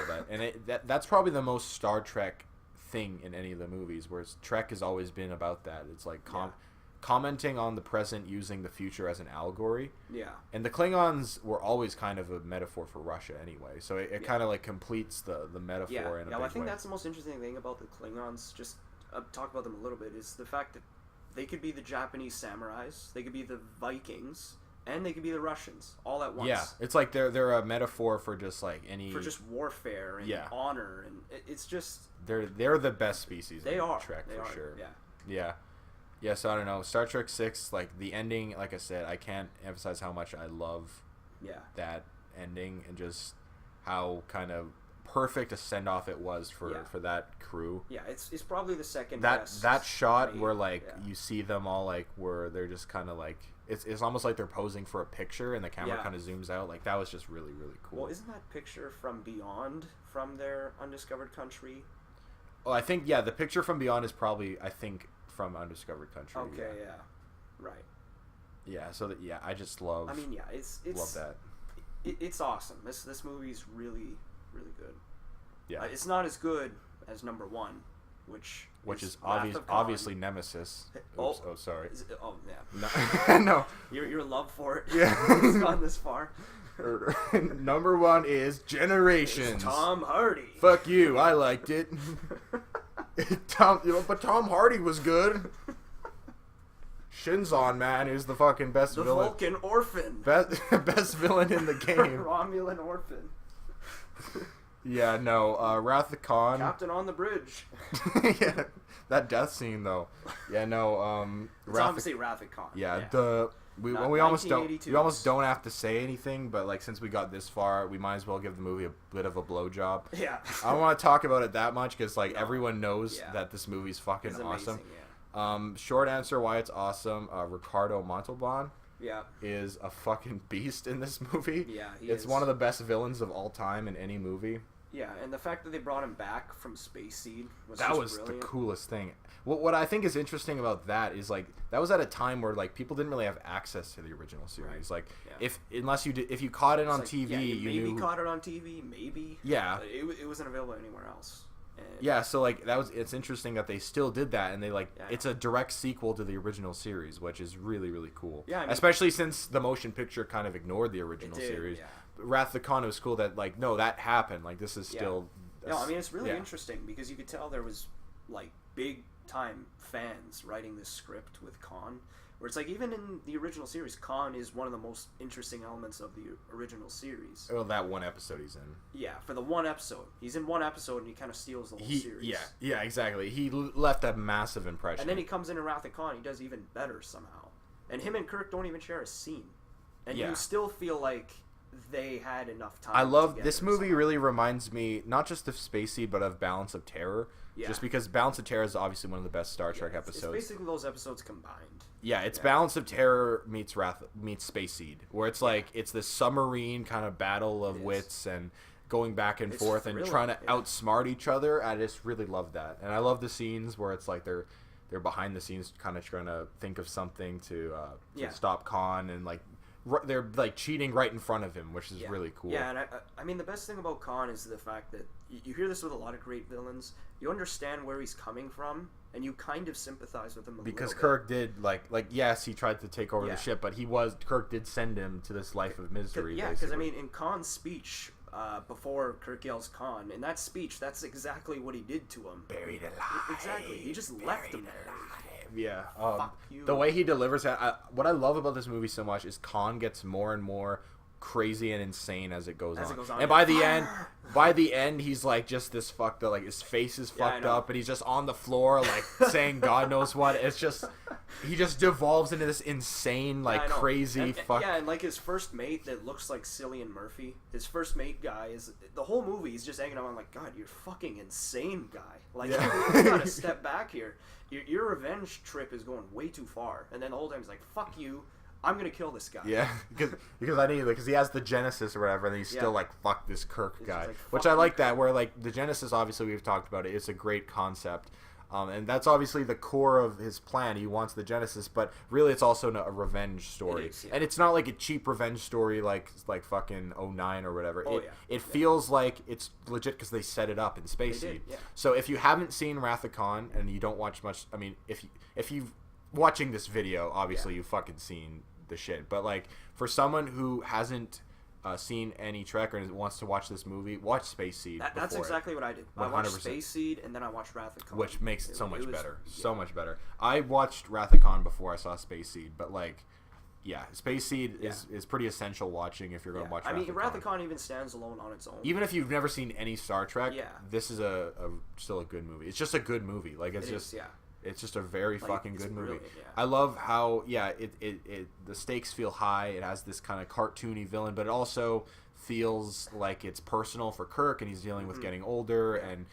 That's probably the most Star Trek thing in any of the movies, whereas Trek has always been about that. It's like commenting on the present using the future as an allegory. Yeah. And the Klingons were always kind of a metaphor for Russia anyway, so it kind of like completes the metaphor Yeah. in a Yeah. big Well, I think way. that's the most interesting thing about the Klingons. Just talk about them a little bit is the fact that they could be the Japanese samurais, they could be the Vikings, and they could be the Russians all at once. Yeah, it's like they're a metaphor for just like any for just warfare and honor, and it's just they're the best species. They in are Trek they for are. sure. Yeah. Yeah. So I don't know. Star Trek 6, like the ending. Like I said, I can't emphasize how much I love. That ending and just how kind of perfect a send off it was for that crew. Yeah, it's probably the second best. That shot where like you see them all like where they're just kind of like it's almost like they're posing for a picture and the camera kind of zooms out. Like that was just really really cool. Well, isn't that picture from Beyond from their undiscovered country? Oh, I think the picture from Beyond is probably from Undiscovered Country. Okay, right. Yeah, so I just love. I mean, it's love that. It's awesome. This movie's really really good. Yeah, it's not as good as number 1, which is obviously Nemesis. Oops, sorry. Yeah. No. Your love for it. Yeah, has gone this far. Number 1 is Generations. It's Tom Hardy. Fuck you. I liked it. But Tom Hardy was good. Shinzon, man, is the fucking best villain. The Vulcan orphan. Best villain in the game. Romulan orphan. Yeah, no. Wrath of Khan. Captain on the bridge. Yeah, that death scene though. Yeah, no. It's obviously Wrath of Khan. Yeah, we almost don't have to say anything, but like since we got this far, we might as well give the movie a bit of a blowjob. Yeah. I don't want to talk about it that much because like everyone knows that this movie's fucking it's awesome. Amazing, short answer why it's awesome. Ricardo Montalban. Yeah. Is a fucking beast in this movie. Yeah, it's one of the best villains of all time in any movie. Yeah, and the fact that they brought him back from Space Seed was brilliant. The coolest thing. What I think is interesting about that is like that was at a time where like people didn't really have access to the original series. Right. Like if you caught it on TV, you maybe caught it on TV, maybe. Yeah. It wasn't available anywhere else. And so like it's interesting that they still did that, and they it's a direct sequel to the original series, which is really really cool. Yeah, especially since the motion picture kind of ignored the original series. Yeah. Wrath of Khan was cool that like no, that happened. Like this is still. No, I mean it's really interesting because you could tell there was like big time fans writing this script with Khan. Where it's like even in the original series, Khan is one of the most interesting elements of the original series. Well, that one episode he's in. Yeah, for the one episode. He's in one episode and he kind of steals the whole series. Yeah, exactly. He left a massive impression. And then he comes in Wrath of Khan, he does even better somehow. And him and Kirk don't even share a scene. And you still feel like they had enough time. I love this movie. Really reminds me not just of Spacey, but of Balance of Terror. Yeah. Just because Balance of Terror is obviously one of the best Star Trek episodes. It's basically those episodes combined. Yeah, it's Balance of Terror meets Space Seed, where it's like it's this submarine kind of battle of wits and going back and forth and trying to outsmart each other. I just really love that, and I love the scenes where it's like they're behind the scenes, kind of trying to think of something to stop Khan, and like they're like cheating right in front of him, which is really cool. Yeah, and I mean the best thing about Khan is the fact that you hear this with a lot of great villains. You understand where he's coming from, and you kind of sympathize with him because Kirk did like yes, he tried to take over the ship, but Kirk did send him to this life of misery. Yeah, because I mean in Khan's speech before Kirk yells Khan, in that speech, that's exactly what he did to him. Buried alive. Exactly, he just left him there. Yeah, Fuck you. The way he delivers it. What I love about this movie so much is Khan gets more and more crazy and insane as it goes on. And by the end, he's like just this fucked up. Like his face is fucked up, and he's just on the floor, like saying God knows what. It's just he just devolves into this insane, like crazy fuck. Yeah, and like his first mate that looks like Cillian Murphy. His first mate guy is the whole movie. He's just hanging on like, God, you're fucking insane, guy. Like you gotta step back here. Your revenge trip is going way too far. And then the whole time he's like, fuck you. I'm gonna kill this guy. Yeah, because he has the Genesis or whatever, and he's still like, fuck this Kirk guy, like, which I like that. Where like the Genesis, obviously we've talked about it. It's a great concept, and that's obviously the core of his plan. He wants the Genesis, but really it's also a revenge story, and it's not like a cheap revenge story like fucking 09 or whatever. It feels like it's legit because they set it up in Space Seed. So if you haven't seen Wrath of Khan and you don't watch much, I mean, if you've watching this video, obviously you've fucking seen the shit, but like for someone who hasn't seen any Trek and wants to watch this movie, watch Space Seed. That's exactly what I did. I 100%. watched Space Seed, and then I watched Wrath of Khan. Which makes it so much was- better. yeah. So much better. I watched Wrath of Khan before I saw Space Seed, but like, yeah, Space Seed is pretty essential watching if you're going to watch Wrath of Khan. Wrath of Khan even stands alone on its own. Even if you've never seen any Star Trek, Yeah. this is still a good movie. It's just a good movie. Like it's It just is, yeah. it's just a very Like, fucking it's good movie. brilliant, yeah. I love how it the stakes feel high. It has this kind of cartoony villain, but it also feels like it's personal for Kirk, and he's dealing with getting older, and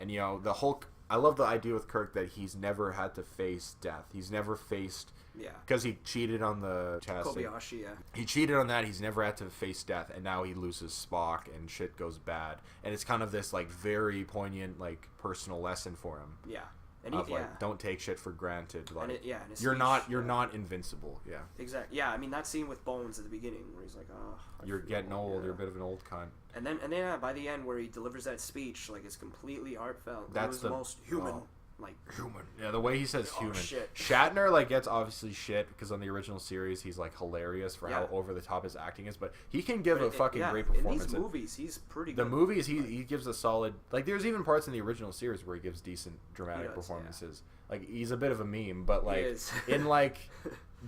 you know the whole. I love the idea with Kirk that he's never had to face death. He's never faced. Yeah. Because he cheated on the chastity. Kobayashi, yeah. He cheated on that. He's never had to face death, and now he loses Spock, and shit goes bad. And it's kind of this like very poignant, like personal lesson for him. Yeah. And Of he, like, yeah. don't take shit for granted. Like, And it, yeah, and his you're speech, not invincible. Yeah, Exactly. Yeah, I mean that scene with Bones at the beginning where he's like, "Oh, you're getting old. Yeah. You're a bit of an old cunt. And then yeah, by the end where he delivers that speech, like it's completely heartfelt. That's it was the the- most human. oh. Like Human. Yeah, the way he says Oh, human. shit. Shatner like gets obviously shit because on the original series he's like hilarious for how Yeah. over the top his acting is, but he can give but a fucking yeah, great in performance. these And movies, he's pretty the good. movies he gives a solid, like there's even parts in the original series where he gives decent dramatic He does, performances. Like he's a bit of a meme, but like is. in like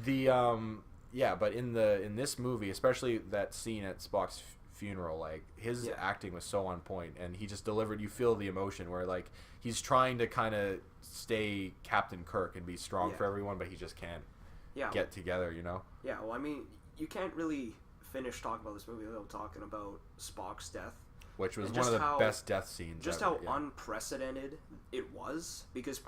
the but in this movie, especially that scene at Spock's funeral, like his Yeah. acting was so on point, and he just delivered. You feel the emotion where like he's trying to kind of stay Captain Kirk and be strong Yeah. for everyone, but he just can't Yeah. get together, you know. Yeah. Well, I mean, you can't really finish talking about this movie without talking about Spock's death. Which was And one of just the how- best death scenes. Just ever, how yeah. unprecedented it was, because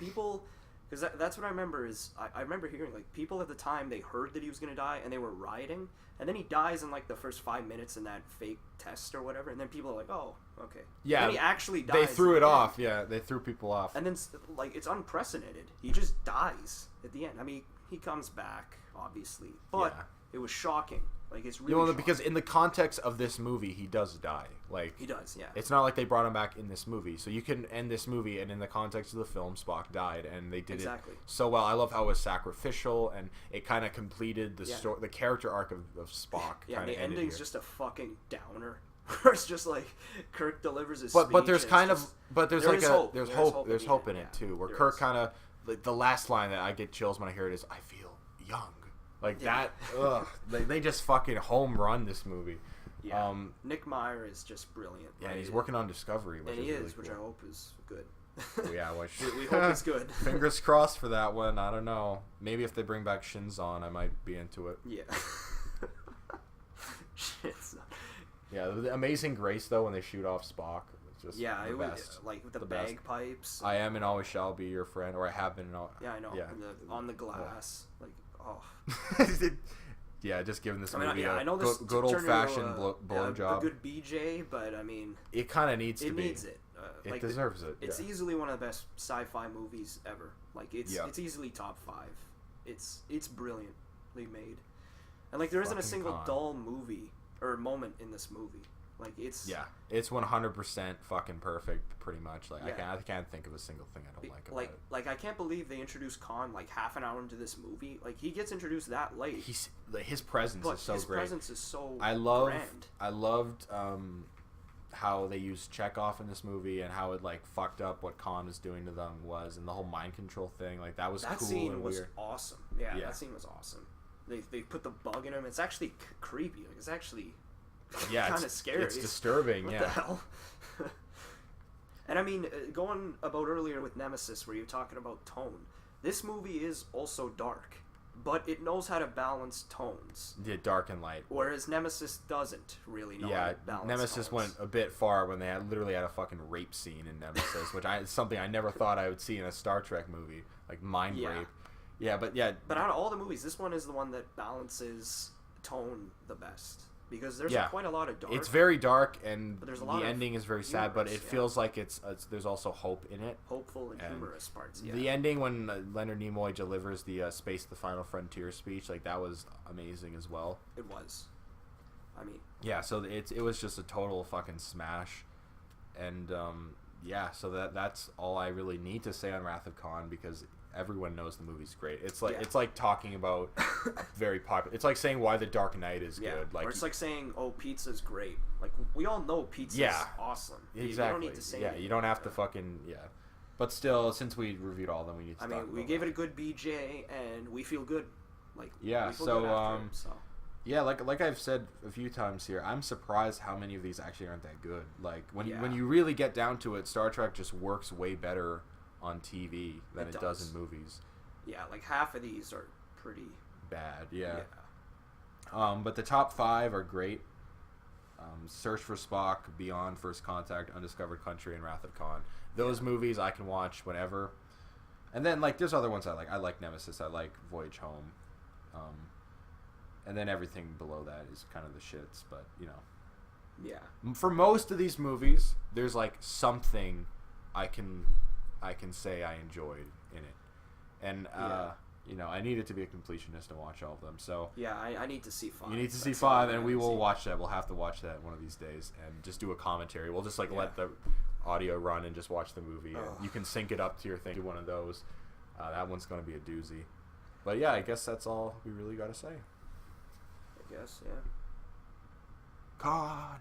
that's what I remember is I remember hearing like people at the time, they heard that he was gonna die and they were rioting, and then he dies in like the first 5 minutes in that fake test or whatever, and then people are like, oh, okay. Yeah, and then he actually dies. They threw at it the end. off. Yeah, they threw people off. And then like it's unprecedented. He just dies at the end. I mean, he comes back obviously, but Yeah. it was shocking. Like it's really You know, shocking. because in the context of this movie, he does die. Like he does, yeah. it's not like they brought him back in this movie. So you can end this movie, and in the context of the film, Spock died, and they did Exactly. it so well. I love how it was sacrificial, and it kind of completed the Yeah. story, the character arc of Spock. Yeah, kind the of ended ending's here. just a fucking downer. Where it's just like Kirk delivers his But speech, there's and kind it's of just- but there's there like is a hope. there's There is hope hope at there's the hope end, in it yeah. too. Where There Kirk is. kind of like the last line that I get chills when I hear it is, "I feel young." Like Yeah. that. Ugh. They just fucking home run this movie. Yeah. Nick Meyer is just brilliant. Yeah, Like, and he's working on Discovery, which and he is really is, which I cool. hope is good. Yeah, which we hope it's good. Fingers crossed for that one. I don't know. Maybe if they bring back Shinzon, I might be into it. Yeah. Shit. son. Yeah, the Amazing Grace though, when they shoot off Spock, it's just Yeah, the it was best. like with the, The best. bagpipes. I am and always shall be your friend, or I have been. And yeah, I know. Yeah. On the glass, like oh. Yeah, just giving this I mean, movie yeah, a I know this good turned old fashioned into a blowjob. good BJ, but I mean, It kind of needs to it be. needs it. It like, deserves it. It's yeah. easily one of the best sci-fi movies ever. Like it's Yeah. it's easily top 5. It's brilliantly made, and like there isn't a Fucking single con. dull movie or moment in this movie. Like it's Yeah, it's 100% fucking perfect, pretty much. Like Yeah. I can't think of a single thing I don't like about it. like I can't believe they introduced Khan like half an hour into this movie. Like he gets introduced that late. His presence but is so his great. presence is so I grand. loved how they used Chekhov in this movie and how it like fucked up what Khan was doing to them and the whole mind control thing. Like that was That cool scene and was weird. awesome. Yeah, Yeah. that scene was awesome. They put the bug in him. It's actually creepy. Like, it's actually Yeah, kind of it's scary. It's disturbing. What yeah. the hell? And I mean, going about earlier with Nemesis, where you're talking about tone, this movie is also dark, but it knows how to balance tones. The dark and light. Whereas Nemesis doesn't really know how Yeah, to balance Nemesis tones. went a bit far when they literally had a fucking rape scene in Nemesis, which is something I never thought I would see in a Star Trek movie, like mind Yeah. rape. Yeah, but yeah, But out of all the movies, this one is the one that balances tone the best. Because there's Yeah. quite a lot of dark. it's very dark and But there's a the lot of ending is very sad, but it humorous, yeah. feels like it's there's also hope in it. hopeful and and humorous parts. Yeah. The ending when Leonard Nimoy delivers the Space the Final Frontier speech, like that was amazing as well. It was. I mean, Yeah, so it was just a total fucking smash, and yeah, so that's all I really need to say on Wrath of Khan because everyone knows the movie's great. It's like Yeah. it's like talking about very popular. It's like saying why The Dark Knight is good. Like or it's like saying, "Oh, pizza's great." Like we all know pizza's awesome. exactly. You don't need to say. You don't have to fucking But still, since we reviewed all of them, we need to. I mean, we gave it a good BJ, and we feel good. Like we feel good after it, so. Yeah, like I've said a few times here, I'm surprised how many of these actually aren't that good. Like when you really get down to it, Star Trek just works way better on TV than it does in movies. Yeah, like half of these are pretty bad. Yeah. But the top 5 are great. Search for Spock, Beyond, First Contact, Undiscovered Country, and Wrath of Khan. Those movies I can watch whenever. And then like there's other ones I like. I like Nemesis. I like Voyage Home. And then everything below that is kind of the shits. But for most of these movies, there's like something I can say I enjoyed in it. And I needed to be a completionist to watch all of them. So I need to see 5. You need to see 5, and we will watch that. We'll have to watch that one of these days and just do a commentary. We'll just let the audio run and just watch the movie. And you can sync it up to your thing. Do one of those. That one's going to be a doozy. But yeah, I guess that's all we really got to say. I guess, yeah. God.